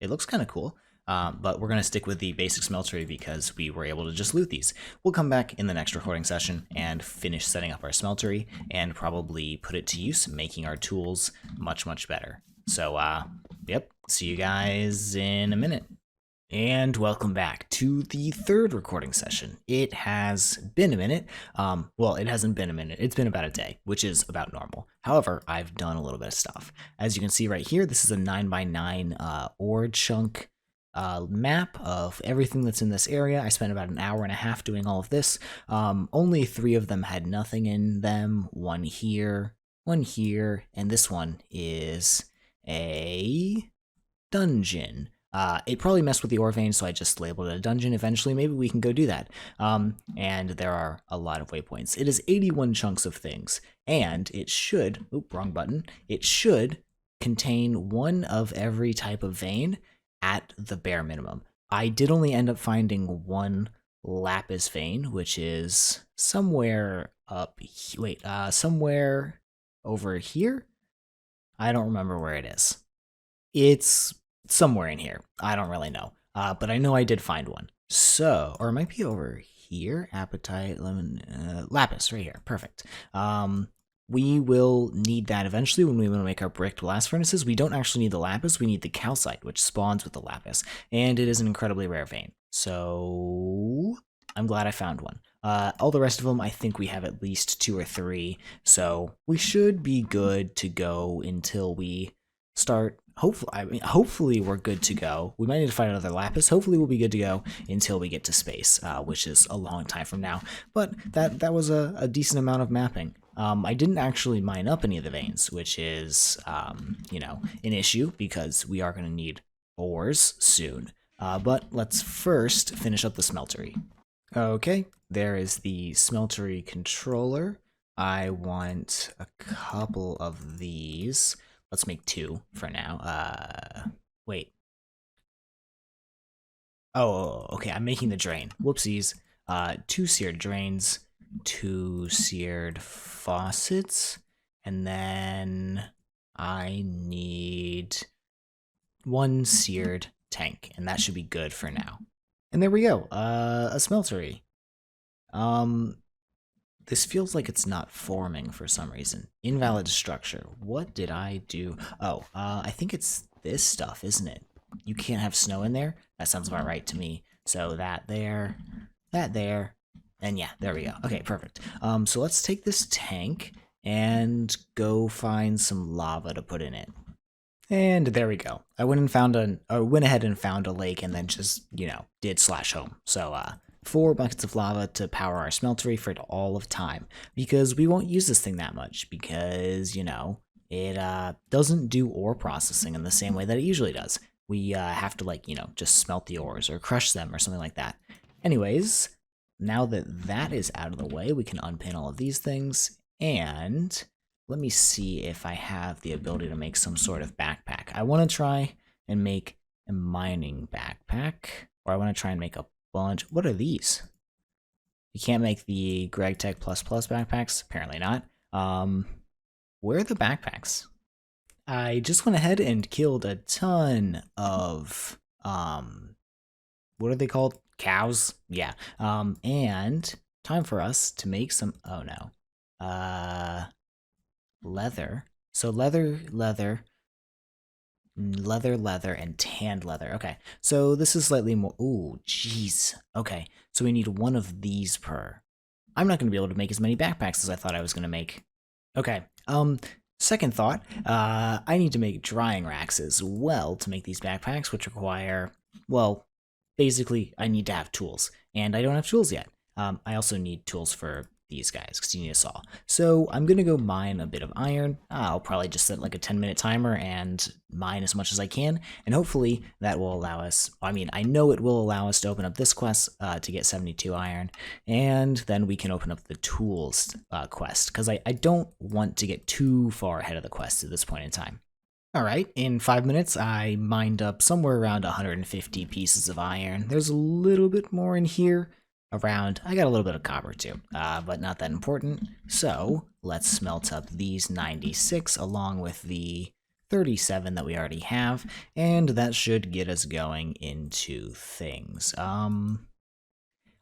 It looks kind of cool, but we're going to stick with the basic smeltery because we were able to just loot these. We'll come back in the next recording session and finish setting up our smeltery and probably put it to use, making our tools much, much better. So, yep, see you guys in a minute. And welcome back to the 3rd recording session. It has been a minute. Well, it hasn't been a minute. It's been about a day, which is about normal. However, I've done a little bit of stuff. As you can see right here, this is a 9x9 ore chunk map of everything that's in this area. I spent about an hour and a half doing all of this. Only 3 of them had nothing in them. One here, and this one is a dungeon. It probably messed with the ore vein, so I just labeled it a dungeon. Eventually, maybe we can go do that. And there are a lot of waypoints. It is 81 chunks of things, and it should, oop, wrong button, it should contain one of every type of vein at the bare minimum. I did only end up finding one lapis vein, which is somewhere somewhere over here? I don't remember where it is. It's somewhere in here. I don't really know. But I know I did find one. So, or it might be over here. Apatite, lemon, lapis, right here. Perfect. We will need that eventually when we want to make our bricked blast furnaces. We don't actually need the lapis. We need the calcite, which spawns with the lapis. And it is an incredibly rare vein. So, I'm glad I found one. All the rest of them, I think we have at least 2 or 3. So, we should be good to go until we start. Hopefully we're good to go. We might need to find another lapis. Hopefully we'll be good to go until we get to space, which is a long time from now. But that was a decent amount of mapping. I didn't actually mine up any of the veins, which is, you know, an issue because we are going to need ores soon. But let's first finish up the smeltery. Okay, there is the smeltery controller. I want a couple of these. Let's make 2 for now. Wait. Oh, okay, I'm making the drain. Whoopsies. Two seared drains, two seared faucets, and then I need one seared tank, and that should be good for now. And there we go, a smeltery. Um, this feels like it's not forming for some reason. Invalid structure. What did I do? Oh, I think it's this stuff, isn't it? You can't have snow in there? That sounds about right to me. So that there, and yeah, there we go. Okay, perfect. So let's take this tank and go find some lava to put in it. And there we go. I went ahead and found a lake and then just, did slash home. So, 4 buckets of lava to power our smeltery for all of time. Because we won't use this thing that much because, it doesn't do ore processing in the same way that it usually does. We have to just smelt the ores or crush them or something like that. Anyways, now that that is out of the way, we can unpin all of these things and let me see if I have the ability to make some sort of backpack. I want to try and make a mining backpack, or I want to try and make a bunch. What are these? You can't make the Gregtech plus backpacks? Apparently not. Where are the backpacks? I just went ahead and killed a ton of, what are they called? Cows? Yeah. And time for us to make some, oh no. Leather. So leather, and tanned leather. Okay, so this is slightly more. Ooh, jeez. Okay, so we need one of these per. I'm not going to be able to make as many backpacks as I thought I was going to make. Okay, second thought, I need to make drying racks as well to make these backpacks, which require, well, basically, I need to have tools, and I don't have tools yet. I also need tools for these guys because you need a saw. So I'm gonna go mine a bit of iron. I'll probably just set like a 10-minute timer and mine as much as I can, and hopefully that will allow us, I know it will allow us to open up this quest to get 72 iron, and then we can open up the tools quest, because I don't want to get too far ahead of the quest at this point in time. Alright, in 5 minutes I mined up somewhere around 150 pieces of iron. There's a little bit more in here. I got a little bit of copper too, but not that important. So let's smelt up these 96 along with the 37 that we already have, and that should get us going into things.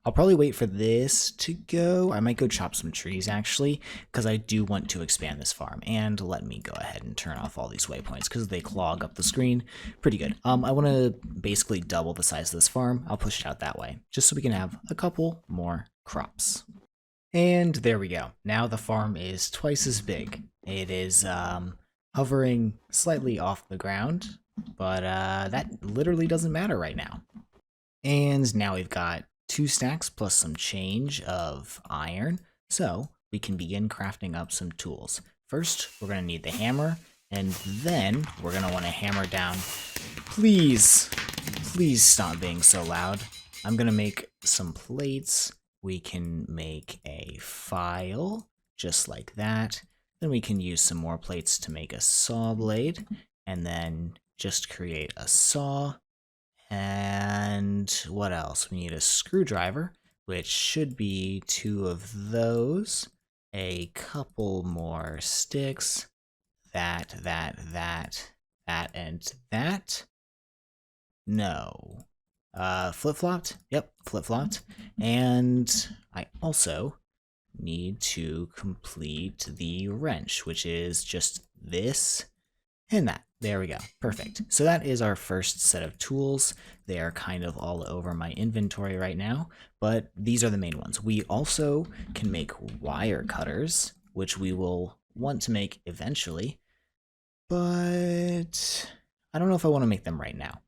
I'll probably wait for this to go. I might go chop some trees actually, because I do want to expand this farm. And let me go ahead and turn off all these waypoints because they clog up the screen pretty good. I want to basically double the size of this farm. I'll push it out that way, just so we can have a couple more crops. And there we go. Now the farm is twice as big. It is hovering slightly off the ground, but that literally doesn't matter right now. And now we've got 2 stacks plus some change of iron, so we can begin crafting up some tools. First, we're going to need the hammer, and then we're going to want to hammer down. Please stop being so loud. I'm going to make some plates. We can make a file, just like that. Then we can use some more plates to make a saw blade, and then just create a saw. And what else? We need a screwdriver, which should be 2 of those, a couple more sticks, that, and that. No. Flip-flopped? Yep, flip-flopped. And I also need to complete the wrench, which is just this and that. There we go. Perfect. So that is our first set of tools. They are kind of all over my inventory right now, but these are the main ones. We also can make wire cutters, which we will want to make eventually, but I don't know if I want to make them right now.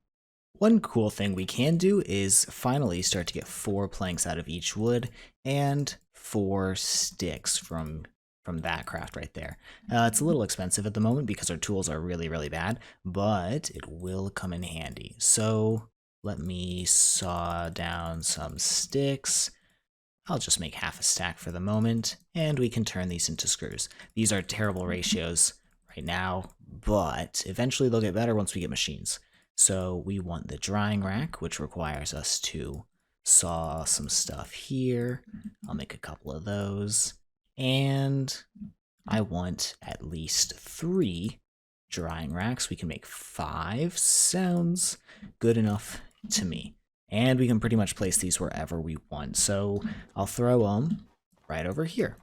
One cool thing we can do is finally start to get 4 planks out of each wood and 4 sticks from that craft right there. It's a little expensive at the moment because our tools are really, really bad, but it will come in handy. So let me saw down some sticks. I'll just make half a stack for the moment, and we can turn these into screws. These are terrible ratios right now, but eventually they'll get better once we get machines. So we want the drying rack, which requires us to saw some stuff here. I'll make a couple of those. And I want at least 3 drying racks. We can make 5. Sounds good enough to me. And we can pretty much place these wherever we want. So I'll throw them right over here.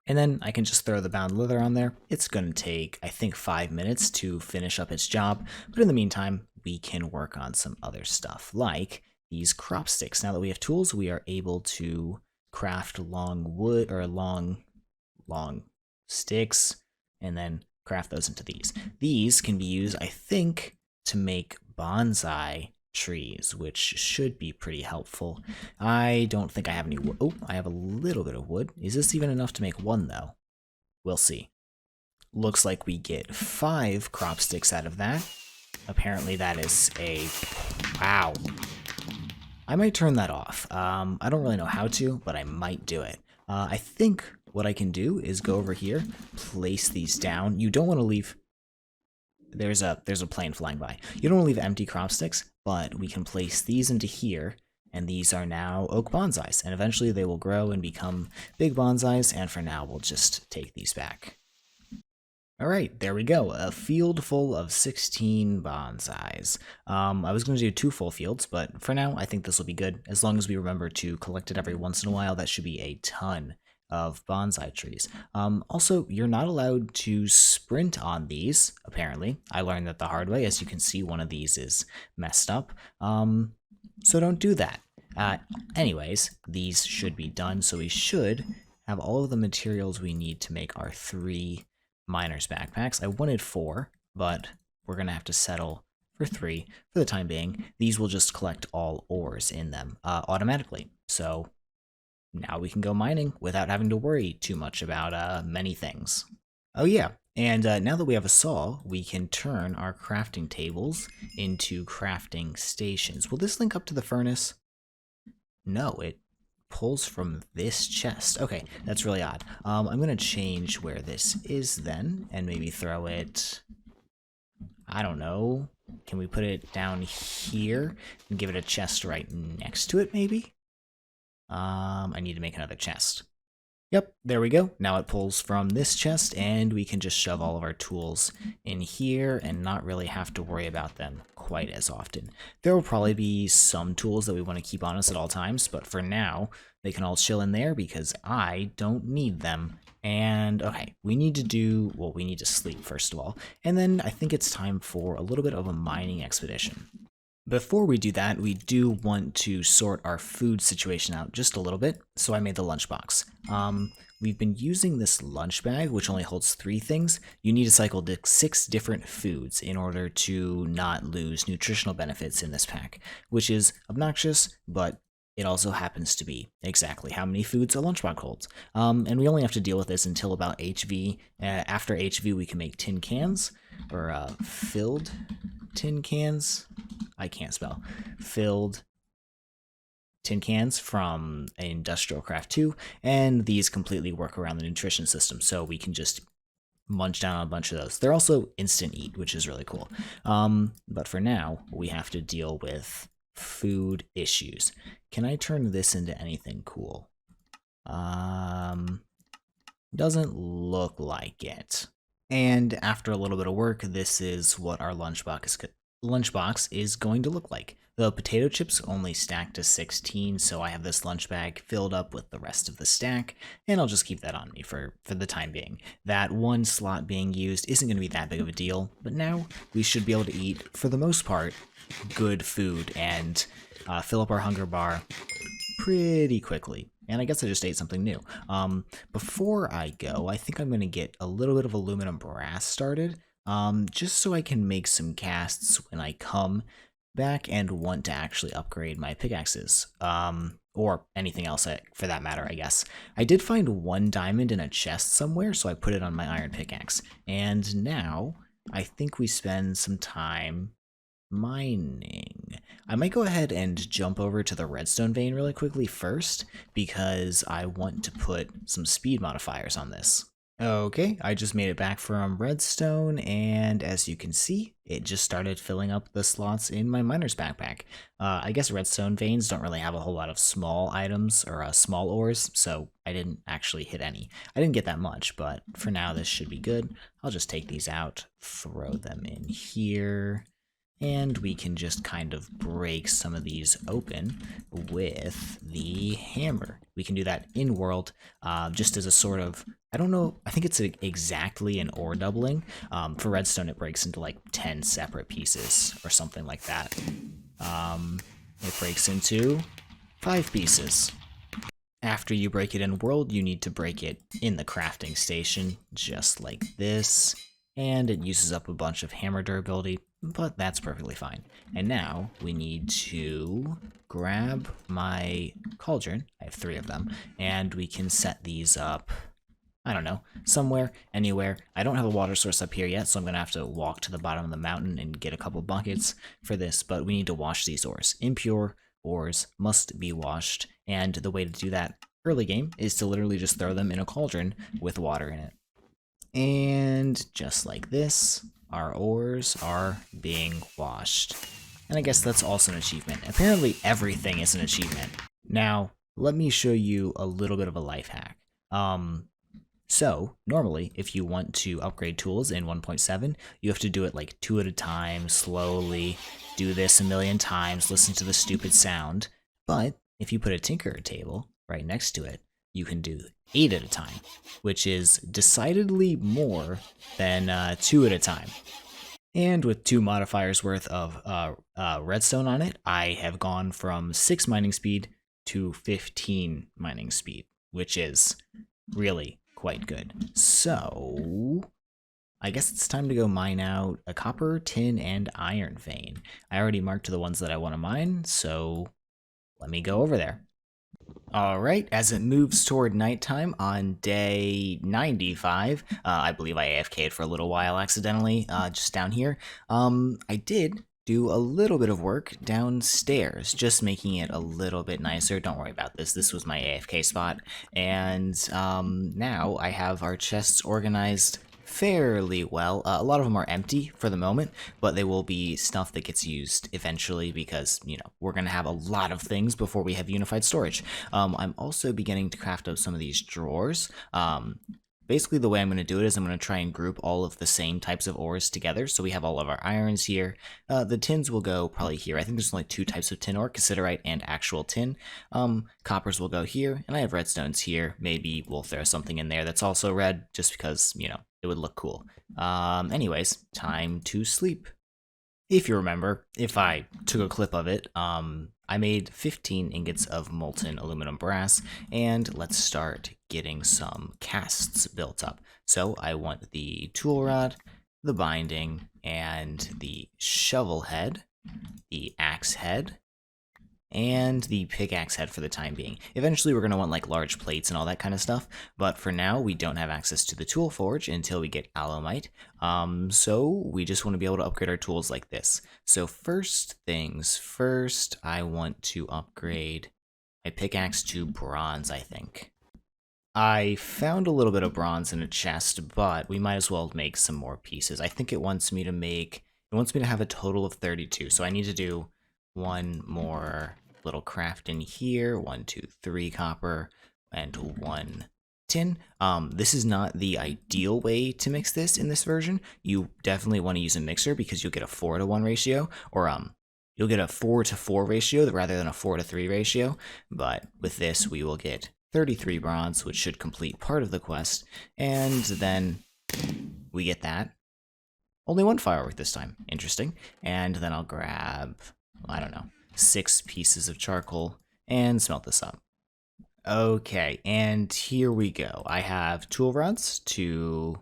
And then I can just throw the bound leather on there. It's going to take, I think, 5 minutes to finish up its job. But in the meantime, we can work on some other stuff, like these crop sticks. Now that we have tools, we are able to craft long wood, or long sticks, and then craft those into these. These can be used, I think, to make bonsai trees, which should be pretty helpful. I don't think I have any wood. Oh, I have a little bit of wood. Is this even enough to make one, though? We'll see. Looks like we get 5 crop sticks out of that. Apparently that is a... Wow. I might turn that off. I don't really know how to, but I might do it. I think what I can do is go over here, place these down. You don't want to leave... There's a plane flying by. You don't want to leave empty crop sticks, but we can place these into here, and these are now oak bonsais, and eventually they will grow and become big bonsais, and for now we'll just take these back. Alright, there we go, a field full of 16 bonsais. I was going to do 2 full fields, but for now I think this will be good. As long as we remember to collect it every once in a while, that should be a ton of bonsai trees. Also, you're not allowed to sprint on these, apparently. I learned that the hard way. As you can see, one of these is messed up. So don't do that. Anyways, these should be done, so we should have all of the materials we need to make our 3 miner's backpacks. I wanted 4, but we're going to have to settle for 3 for the time being. These will just collect all ores in them automatically. So now we can go mining without having to worry too much about many things. Oh yeah, and now that we have a saw, we can turn our crafting tables into crafting stations. Will this link up to the furnace? No, it pulls from this chest. Okay, that's really odd. I'm going to change where this is then, and maybe throw it... I don't know. Can we put it down here and give it a chest right next to it, maybe? I need to make another chest. Yep, there we go. Now it pulls from this chest, and we can just shove all of our tools in here and not really have to worry about them quite as often. There will probably be some tools that we want to keep on us at all times, but for now, they can all chill in there because I don't need them. And, okay, we need to sleep first of all, and then I think it's time for a little bit of a mining expedition. Before we do that, we do want to sort our food situation out just a little bit, so I made the lunchbox. We've been using this lunch bag, which only holds 3 things. You need to cycle 6 different foods in order to not lose nutritional benefits in this pack, which is obnoxious, but it also happens to be exactly how many foods a lunchbox holds. And we only have to deal with this until about HV. After HV, we can make tin cans, or filled tin cans. I can't spell. Filled tin cans from Industrial Craft 2, and these completely work around the nutrition system, so we can just munch down on a bunch of those. They're also instant eat, which is really cool. But for now, we have to deal with food issues. Can I turn this into anything cool? Doesn't look like it. And after a little bit of work, this is what our lunchbox is going to look like. The potato chips only stack to 16, so I have this lunch bag filled up with the rest of the stack, and I'll just keep that on me for the time being. That one slot being used isn't going to be that big of a deal, but now we should be able to eat, for the most part, good food and fill up our hunger bar pretty quickly. And I guess I just ate something new. Before I go, I think I'm going to get a little bit of aluminum brass started, just so I can make some casts when I come back and want to actually upgrade my pickaxes, or anything else for that matter, I guess. I did find 1 diamond in a chest somewhere, so I put it on my iron pickaxe. And now, I think we spend some time mining. I might go ahead and jump over to the redstone vein really quickly first, because I want to put some speed modifiers on this. Okay, I just made it back from redstone, and as you can see, it just started filling up the slots in my miner's backpack. I guess redstone veins don't really have a whole lot of small items or small ores, so I didn't actually hit any. I didn't get that much, but for now this should be good. I'll just take these out, throw them in here, and we can just kind of break some of these open with the hammer. We can do that in world, just as a sort of, I don't know, I think it's exactly an ore doubling. For redstone, it breaks into like 10 separate pieces or something like that. It breaks into 5 pieces. After you break it in world, you need to break it in the crafting station, just like this. And it uses up a bunch of hammer durability, but that's perfectly fine. And now we need to grab my cauldron. I have 3 of them, and we can set these up, I don't know, somewhere, anywhere. I don't have a water source up here yet, so I'm gonna have to walk to the bottom of the mountain and get a couple buckets for this, but we need to wash these ores. Impure ores must be washed, and the way to do that early game is to literally just throw them in a cauldron with water in it. And just like this, our ores are being washed. And I guess that's also an achievement. Apparently everything is an achievement. Now, let me show you a little bit of a life hack. So, normally, if you want to upgrade tools in 1.7, you have to do it like 2 at a time, slowly, do this a million times, listen to the stupid sound. But if you put a tinkerer table right next to it, you can do 8 at a time, which is decidedly more than 2 at a time. And with 2 modifiers worth of redstone on it, I have gone from 6 mining speed to 15 mining speed, which is really quite good. So, I guess it's time to go mine out a copper, tin, and iron vein. I already marked the ones that I want to mine, so let me go over there. Alright, as it moves toward nighttime on day 95, I believe I AFK'd for a little while accidentally, just down here, I did do a little bit of work downstairs, just making it a little bit nicer. Don't worry about this. This was my AFK spot. And now I have our chests organized fairly well. A lot of them are empty for the moment, but they will be stuff that gets used eventually because, you know, we're going to have a lot of things before we have unified storage. I'm also beginning to craft up some of these drawers. Basically, the way I'm going to do it is I'm going to try and group all of the same types of ores together. So we have all of our irons here. The tins will go probably here. I think there's only 2 types of tin ore, cassiterite and actual tin. Coppers will go here, and I have redstones here. Maybe we'll throw something in there that's also red, just because, you know, it would look cool. Anyways, time to sleep. If you remember, if I took a clip of it, I made 15 ingots of molten aluminum brass, and let's start getting some casts built up. So I want the tool rod, the binding, and the shovel head, the axe head, and the pickaxe head for the time being. Eventually we're going to want like large plates and all that kind of stuff, but for now we don't have access to the tool forge until we get alumite, so we just want to be able to upgrade our tools like this. So first things first, I want to upgrade my pickaxe to bronze, I think. I found a little bit of bronze in a chest, but we might as well make some more pieces. I think it wants me to have a total of 32, so I need to do one more little craft in here, 1, 2, 3 copper, and 1 tin. This is not the ideal way to mix this in this version. You definitely want to use a mixer because you'll get a 4-to-1 ratio, or you'll get a 4-to-4 ratio rather than a 4-to-3 ratio, but with this we will get 33 bronze, which should complete part of the quest, and then we get that. Only 1 firework this time. Interesting. And then I'll grab, I don't know, 6 pieces of charcoal and smelt this up. Okay, and here we go. I have tool rods to...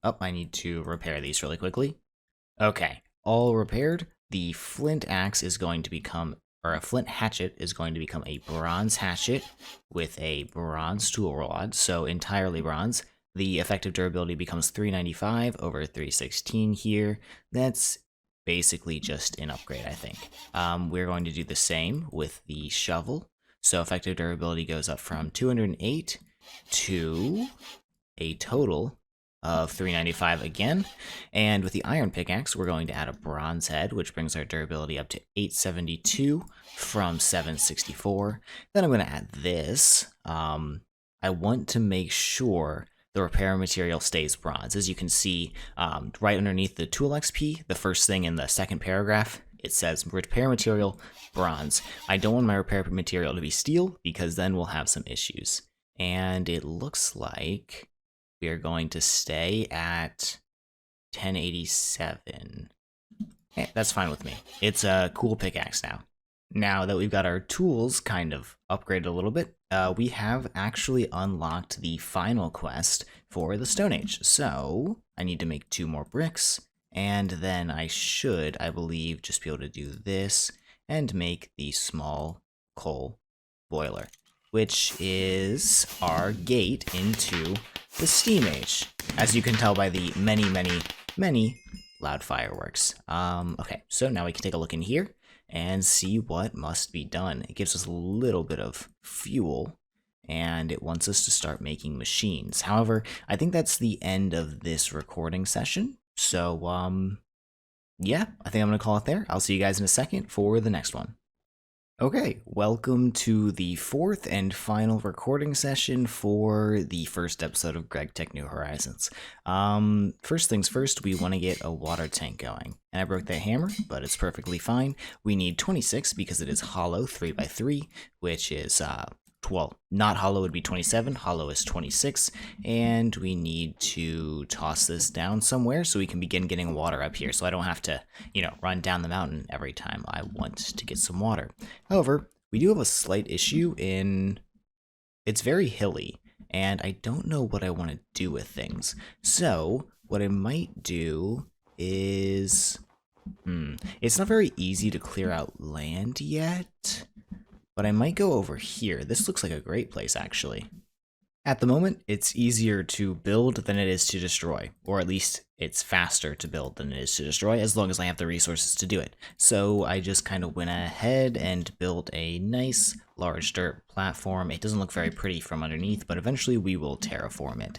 Oh, I need to repair these really quickly. Okay, all repaired. The flint axe is going to become, or a flint hatchet is going to become a bronze hatchet with a bronze tool rod, so entirely bronze. The effective durability becomes 395 over 316 here. That's basically just an upgrade, I think. We're going to do the same with the shovel. So effective durability goes up from 208 to a total of 395 again. And with the iron pickaxe, we're going to add a bronze head, which brings our durability up to 872 from 764. Then I'm going to add this. I want to make sure the repair material stays bronze. As you can see, right underneath the tool XP, the first thing in the second paragraph, it says repair material bronze. I don't want my repair material to be steel because then we'll have some issues. And it looks like we are going to stay at 1087. Hey, that's fine with me. It's a cool pickaxe now. Now that we've got our tools kind of upgraded a little bit, we have actually unlocked the final quest for the Stone Age. So I need to make 2 more bricks, and then I should, I believe, just be able to do this and make the small coal boiler, which is our gate into the Steam Age, as you can tell by the many loud fireworks. Okay, so now we can take a look in here and see what must be done. It gives us a little bit of fuel, and it wants us to start making machines. However, I think that's the end of this recording session. So, yeah, I think I'm going to call it there. I'll see you guys in a second for the next one. Okay, welcome to the 4th and final recording session for the first episode of Gregtech New Horizons. First things first, we want to get a water tank going. And I broke that hammer, but it's perfectly fine. We need 26 because it is hollow 3x3, which is, well, not hollow would be 27, hollow is 26, and we need to toss this down somewhere so we can begin getting water up here, so I don't have to, run down the mountain every time I want to get some water. However, we do have a slight issue in it's very hilly, and I don't know what I want to do with things. So what I might do is, it's not very easy to clear out land yet. But I might go over here. This looks like a great place, actually. At the moment, it's easier to build than it is to destroy. Or at least, it's faster to build than it is to destroy, as long as I have the resources to do it. So I just kind of went ahead and built a nice, large dirt platform. It doesn't look very pretty from underneath, but eventually we will terraform it.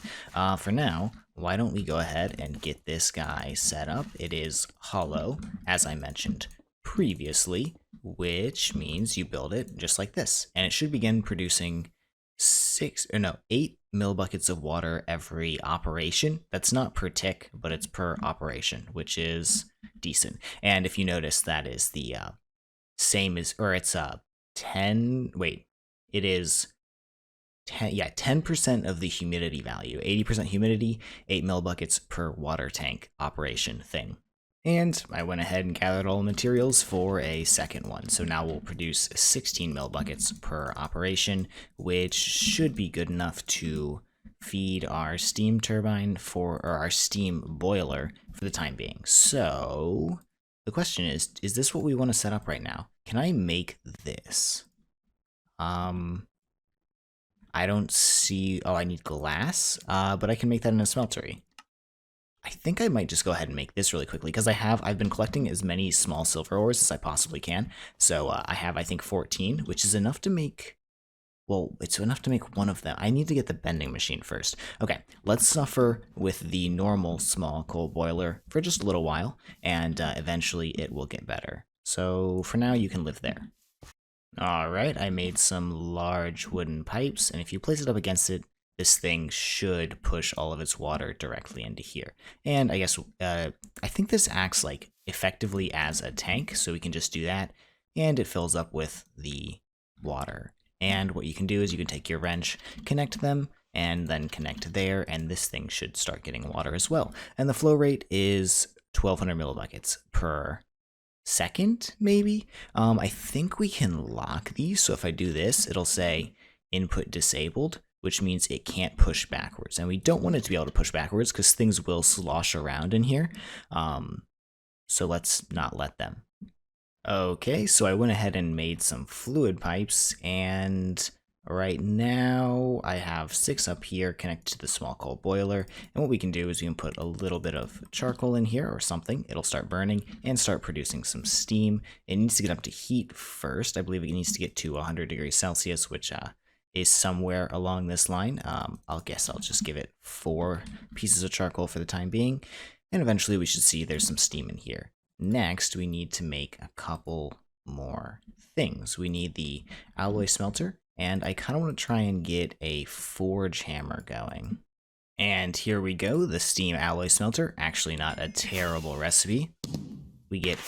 For now, why don't we go ahead and get this guy set up? It is hollow, as I mentioned previously, which means you build it just like this, and it should begin producing 8 millibuckets of water every operation. That's not per tick, but it's per operation, which is decent. And if you notice, that is the same as, or it's 10, wait, it is 10% of the humidity value, 80% humidity, 8 millibuckets per water tank operation thing. And I went ahead and gathered all the materials for a second one. So now we'll produce 16 millibuckets per operation, which should be good enough to feed our steam turbine or our steam boiler for the time being. So the question is this what we want to set up right now? Can I make this? I don't see, I need glass, but I can make that in a smeltery. I think I might just go ahead and make this really quickly because I've been collecting as many small silver ores as I possibly can. So I have, I think, 14, which is enough to make, well, it's enough to make one of them. I need to get the bending machine first. Okay, let's suffer with the normal small coal boiler for just a little while, and eventually it will get better. So for now, you can live there. Alright, I made some large wooden pipes, and if you place it up against it, this thing should push all of its water directly into here. And I guess, I think this acts like effectively as a tank, so we can just do that, and it fills up with the water. And what you can do is you can take your wrench, connect them, and then connect there, and this thing should start getting water as well. And the flow rate is 1200 millibuckets per second, maybe? I think we can lock these, so if I do this, it'll say input disabled, which means it can't push backwards. And we don't want it to be able to push backwards because things will slosh around in here. So let's not let them. Okay, so I went ahead and made some fluid pipes, and right now I have 6 up here connected to the small coal boiler. And what we can do is we can put a little bit of charcoal in here or something. It'll start burning and start producing some steam. It needs to get up to heat first. I believe it needs to get to 100 degrees Celsius, which is somewhere along this line. I'll just give it 4 pieces of charcoal for the time being, and eventually we should see there's some steam in here. Next, we need to make a couple more things. We need the alloy smelter, and I kind of want to try and get a forge hammer going. And here we go, the steam alloy smelter. Actually not a terrible recipe. We get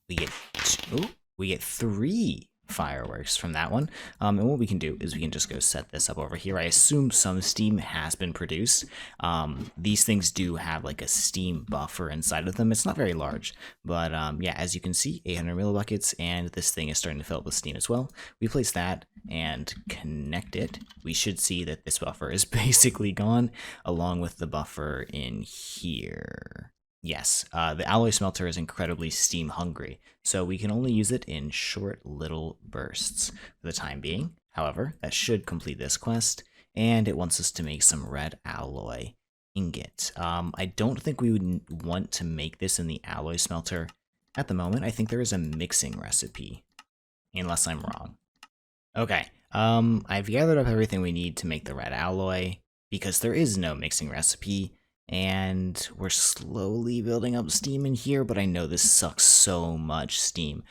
we get 3 fireworks from that one. And what we can do is we can just go set this up over here. I assume some steam has been produced. These things do have like a steam buffer inside of them. It's not very large, but yeah, as you can see, 800 millibuckets, and this thing is starting to fill up with steam as well. We place that and connect it. We should see that this buffer is basically gone, along with the buffer in here. Yes, the alloy smelter is incredibly steam hungry, so we can only use it in short little bursts for the time being. However, that should complete this quest, and it wants us to make some red alloy ingot. I don't think we would want to make this in the alloy smelter at the moment. I think there is a mixing recipe, unless I'm wrong. Okay, I've gathered up everything we need to make the red alloy, because there is no mixing recipe. And we're slowly building up steam in here, but I know this sucks so much steam.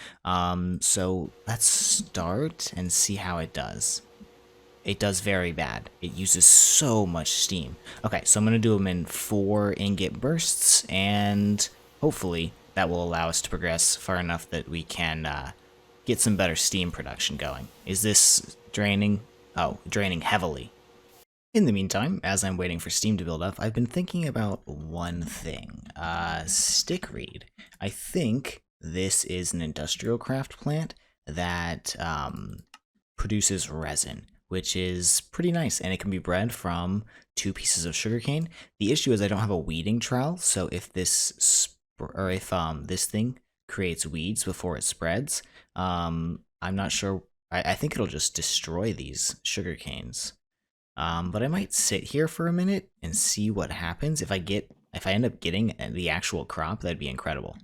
So let's start and see how it does. It does very bad. It uses so much steam. Okay, so I'm going to do them in 4 ingot bursts, and hopefully that will allow us to progress far enough that we can get some better steam production going. Is this draining? Oh, draining heavily. In the meantime, as I'm waiting for steam to build up, I've been thinking about one thing. Stickreed. I think this is an industrial craft plant that produces resin, which is pretty nice, and it can be bred from 2 pieces of sugarcane. The issue is I don't have a weeding trowel, so if this this thing creates weeds before it spreads, I'm not sure. I think it'll just destroy these sugarcanes. But I might sit here for a minute and see what happens. If I end up getting the actual crop, that'd be incredible.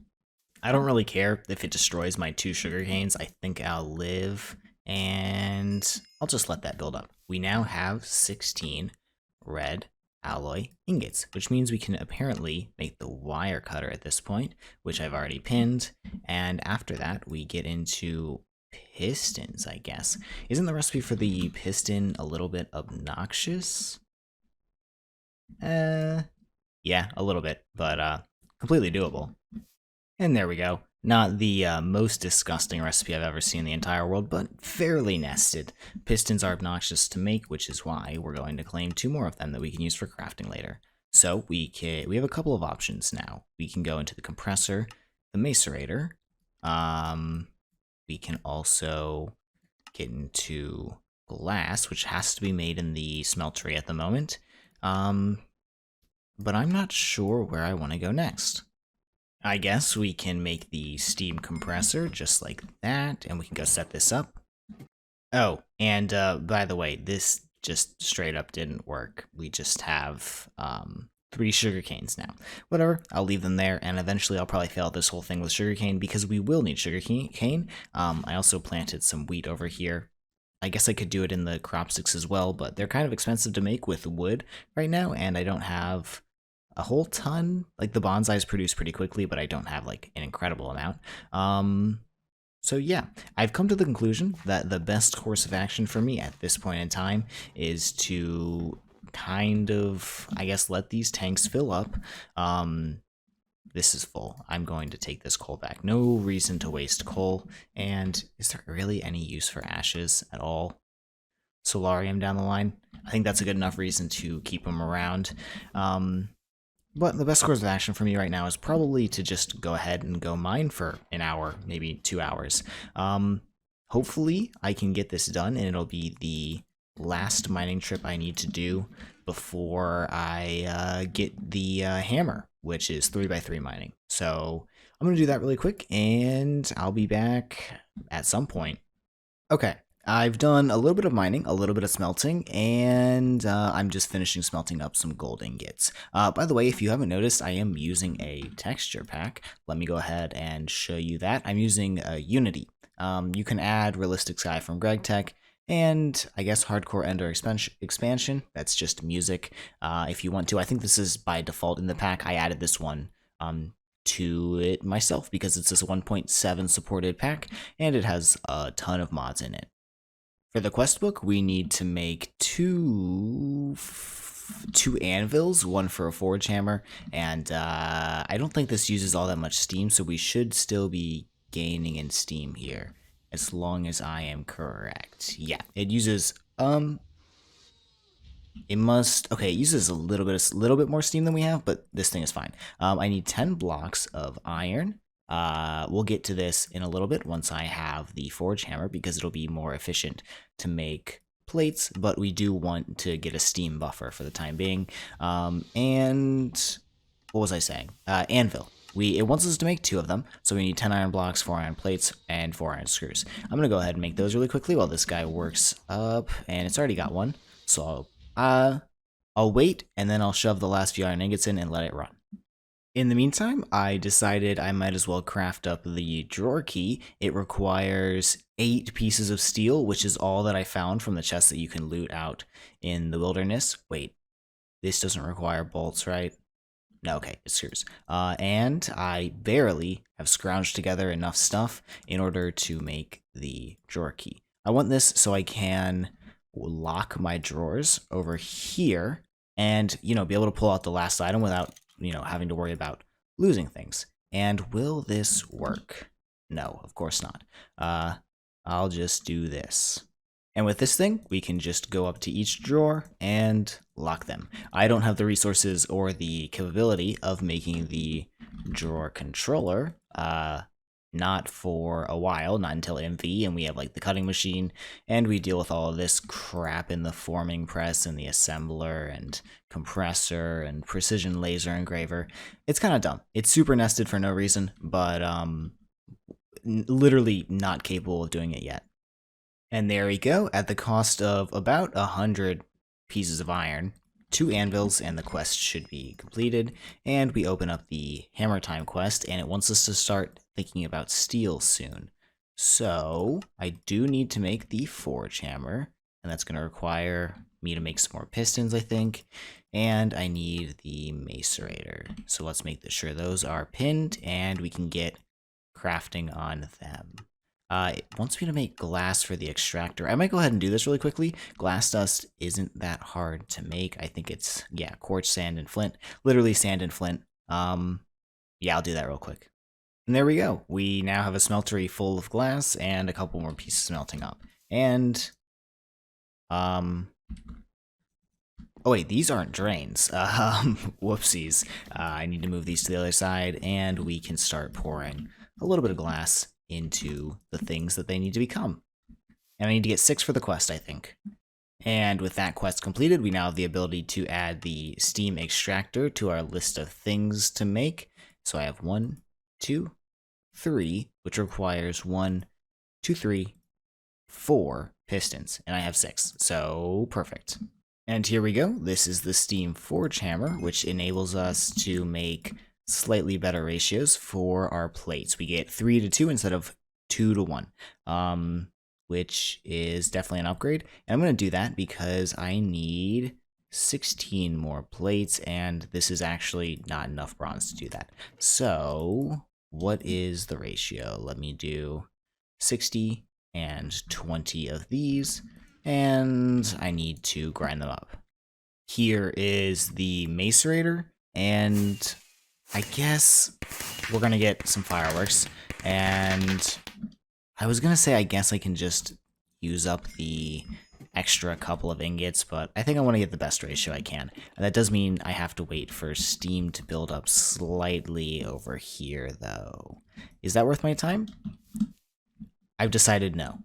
I don't really care if it destroys my 2 sugar canes. I think I'll live, and I'll just let that build up. We now have 16 red alloy ingots, which means we can apparently make the wire cutter at this point, which I've already pinned, and after that we get into pistons, I guess. Isn't the recipe for the piston a little bit obnoxious? Yeah, a little bit, but completely doable. And there we go. Not the most disgusting recipe I've ever seen in the entire world, but fairly nested. Pistons are obnoxious to make, which is why we're going to claim 2 more of them that we can use for crafting later. So we have a couple of options now. We can go into the compressor, the macerator, we can also get into glass, which has to be made in the smeltery at the moment. But I'm not sure where I want to go next. I guess we can make the steam compressor just like that, and we can go set this up. Oh, and by the way, this just straight up didn't work. We just have 3 sugar canes now. Whatever, I'll leave them there, and eventually I'll probably fill out this whole thing with sugarcane because we will need sugarcane. I also planted some wheat over here. I guess I could do it in the crop sticks as well, but they're kind of expensive to make with wood right now, and I don't have a whole ton. Like, the bonsais produce pretty quickly, but I don't have like an incredible amount. So yeah, I've come to the conclusion that the best course of action for me at this point in time is to kind of, I guess, let these tanks fill up. This is full. I'm going to take this coal back. No reason to waste coal. And is there really any use for ashes at all? Solarium down the line? I think that's a good enough reason to keep them around. But the best course of action for me right now is probably to just go ahead and go mine for an hour, maybe 2 hours. Hopefully I can get this done, and it'll be the last mining trip I need to do before I get the hammer, which is 3x3 mining. So I'm going to do that really quick, and I'll be back at some point. Okay, I've done a little bit of mining, a little bit of smelting, and I'm just finishing smelting up some gold ingots. By the way, if you haven't noticed, I am using a texture pack. Let me go ahead and show you that. I'm using Unity. You can add Realistic Sky from Gregtech, And I guess Hardcore Ender expansion, that's just music. If you want to, I think this is by default in the pack. I added this one to it myself because it's this 1.7 supported pack, and it has a ton of mods in it. For the quest book, we need to make two anvils, one for a forge hammer, and I don't think this uses all that much steam, so we should still be gaining in steam here, as long as I am correct. Yeah, it uses it uses a little bit more steam than we have, but this thing is fine. I need 10 blocks of iron. We'll get to this in a little bit once I have the forge hammer, because it'll be more efficient to make plates, but we do want to get a steam buffer for the time being. And what was I saying? Anvil. It wants us to make 2 of them, so we need 10 iron blocks, 4 iron plates, and 4 iron screws. I'm going to go ahead and make those really quickly while this guy works up, and it's already got one, so I'll wait, and then I'll shove the last few iron ingots in and let it run. In the meantime, I decided I might as well craft up the drawer key. It requires 8 pieces of steel, which is all that I found from the chest that you can loot out in the wilderness. Wait, this doesn't require bolts, right? No, okay, it's screws. And I barely have scrounged together enough stuff in order to make the drawer key. I want this so I can lock my drawers over here and, be able to pull out the last item without, having to worry about losing things. And will this work? No, of course not. I'll just do this. And with this thing, we can just go up to each drawer and lock them. I don't have the resources or the capability of making the drawer controller, not for a while, not until MV, and we have like the cutting machine, and we deal with all of this crap in the forming press and the assembler and compressor and precision laser engraver. It's kind of dumb. It's super nested for no reason, but literally not capable of doing it yet. And there we go, at the cost of about 100 pieces of iron, 2 anvils, and the quest should be completed. And we open up the Hammer Time quest, and it wants us to start thinking about steel soon. So I do need to make the forge hammer, and that's going to require me to make some more pistons, I think. And I need the macerator. So let's make sure those are pinned, and we can get crafting on them. It wants me to make glass for the extractor. I might go ahead and do this really quickly. Glass dust isn't that hard to make. I think it's, quartz, sand, and flint. Literally sand and flint. Yeah, I'll do that real quick. And there we go. We now have a smeltery full of glass and a couple more pieces melting up. And, oh wait, these aren't drains. Whoopsies. I need to move these to the other side, and we can start pouring a little bit of glass into the things that they need to become. And I need to get 6 for the quest, I think. And with that quest completed, we now have the ability to add the steam extractor to our list of things to make. So I have 1, 2, 3, which requires 1, 2, 3, 4 pistons, and I have 6, so perfect. And here we go. This is the steam forge hammer, which enables us to make slightly better ratios for our plates. We get 3 to 2 instead of 2 to 1, which is definitely an upgrade. And I'm going to do that because I need 16 more plates, and this is actually not enough bronze to do that. So what is the ratio? Let me do 60 and 20 of these, and I need to grind them up. Here is the macerator, and I guess we're going to get some fireworks, and I was going to say I guess I can just use up the extra couple of ingots, but I think I want to get the best ratio I can. And that does mean I have to wait for steam to build up slightly over here, though. Is that worth my time? I've decided no.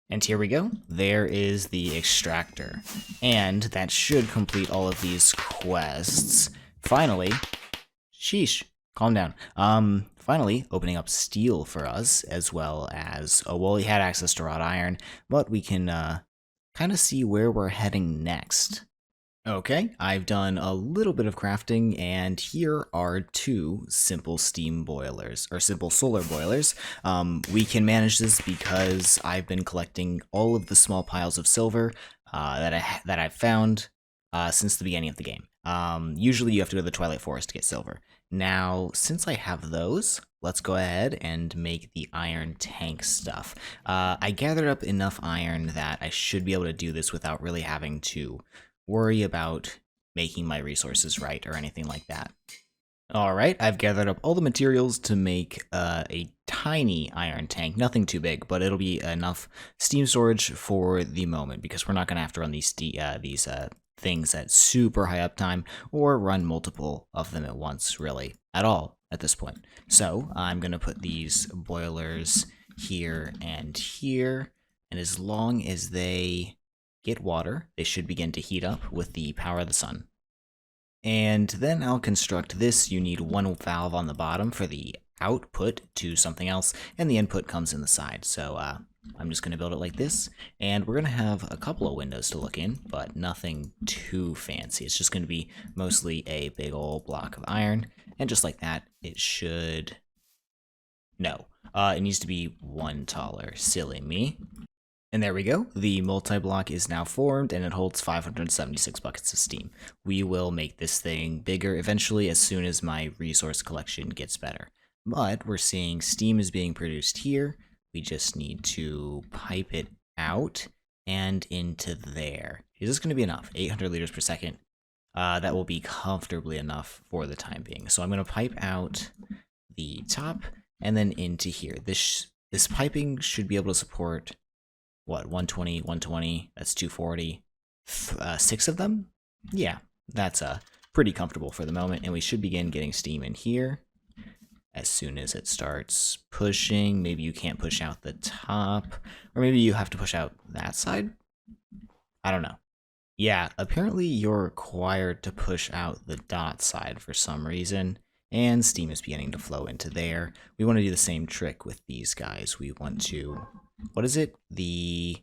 And here we go. There is the extractor. And that should complete all of these quests. Finally, sheesh, calm down. Finally, opening up steel for us, as well as, well, we had access to wrought iron, but we can kind of see where we're heading next. Okay, I've done a little bit of crafting, and here are two simple steam boilers, or simple solar boilers. We can manage this because I've been collecting all of the small piles of silver that I've found since the beginning of the game. Usually you have to go to the Twilight Forest to get silver. Now, since I have those, let's go ahead and make the iron tank stuff. I gathered up enough iron that I should be able to do this without really having to worry about making my resources right or anything like that. Alright, I've gathered up all the materials to make a tiny iron tank. Nothing too big, but it'll be enough steam storage for the moment because we're not going to have to run these things at super high uptime or run multiple of them at once, really, at all at this point. So I'm going to put these boilers here and here, and as long as they get water, they should begin to heat up with the power of the sun. And then I'll construct this. You need one valve on the bottom for the output to something else, and the input comes in the side. So I'm just going to build it like this, and we're going to have a couple of windows to look in, but nothing too fancy. It's just going to be mostly a big old block of iron, and just like that, it should... No, it needs to be one taller. Silly me. And there we go, the multi-block is now formed and it holds 576 buckets of steam. We will make this thing bigger eventually as soon as my resource collection gets better. But we're seeing steam is being produced here. We just need to pipe it out and into there. Is this going to be enough? 800 liters per second. That will be comfortably enough for the time being. So I'm going to pipe out the top and then into here. This piping should be able to support... what, 120, 120, that's 240, 6 of them? Yeah, that's pretty comfortable for the moment, and we should begin getting steam in here as soon as it starts pushing. Maybe you can't push out the top, or maybe you have to push out that side? I don't know. Yeah, apparently you're required to push out the dot side for some reason, and steam is beginning to flow into there. We want to do the same trick with these guys. We want to... what is it? The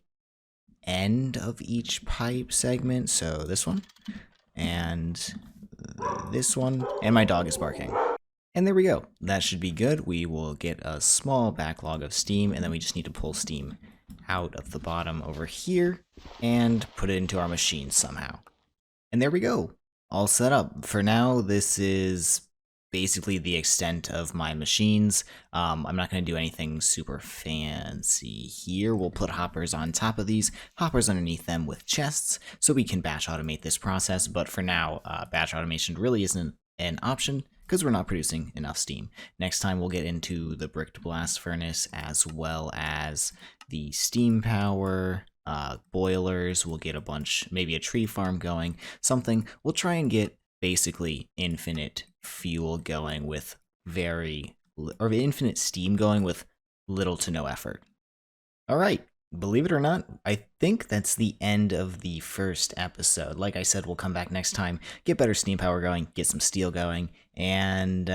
end of each pipe segment. So this one, and this one, and my dog is barking. And there we go. That should be good. We will get a small backlog of steam, and then we just need to pull steam out of the bottom over here and put it into our machine somehow. And there we go. All set up. For now, this is basically the extent of my machines. I'm not going to do anything super fancy here. We'll put hoppers on top of these, hoppers underneath them with chests, so we can batch automate this process. But for now, batch automation really isn't an option because we're not producing enough steam. Next time we'll get into the bricked blast furnace as well as the steam power, boilers. We'll get a bunch, maybe a tree farm going, something. We'll try and get basically infinite fuel going with infinite steam going with little to no effort. All right, believe it or not, I think that's the end of the first episode. Like I said, we'll come back next time, get better steam power going, get some steel going, and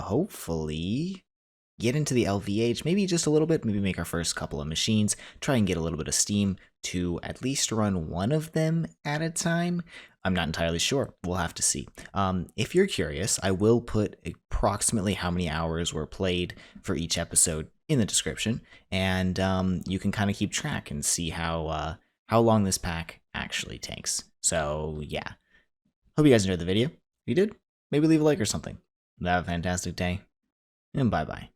hopefully get into the LVH, maybe just a little bit, maybe make our first couple of machines, try and get a little bit of steam to at least run one of them at a time. I'm not entirely sure. We'll have to see. If you're curious, I will put approximately how many hours were played for each episode in the description, and you can kind of keep track and see how long this pack actually takes. So yeah, hope you guys enjoyed the video. If you did, maybe leave a like or something. Have a fantastic day, and bye-bye.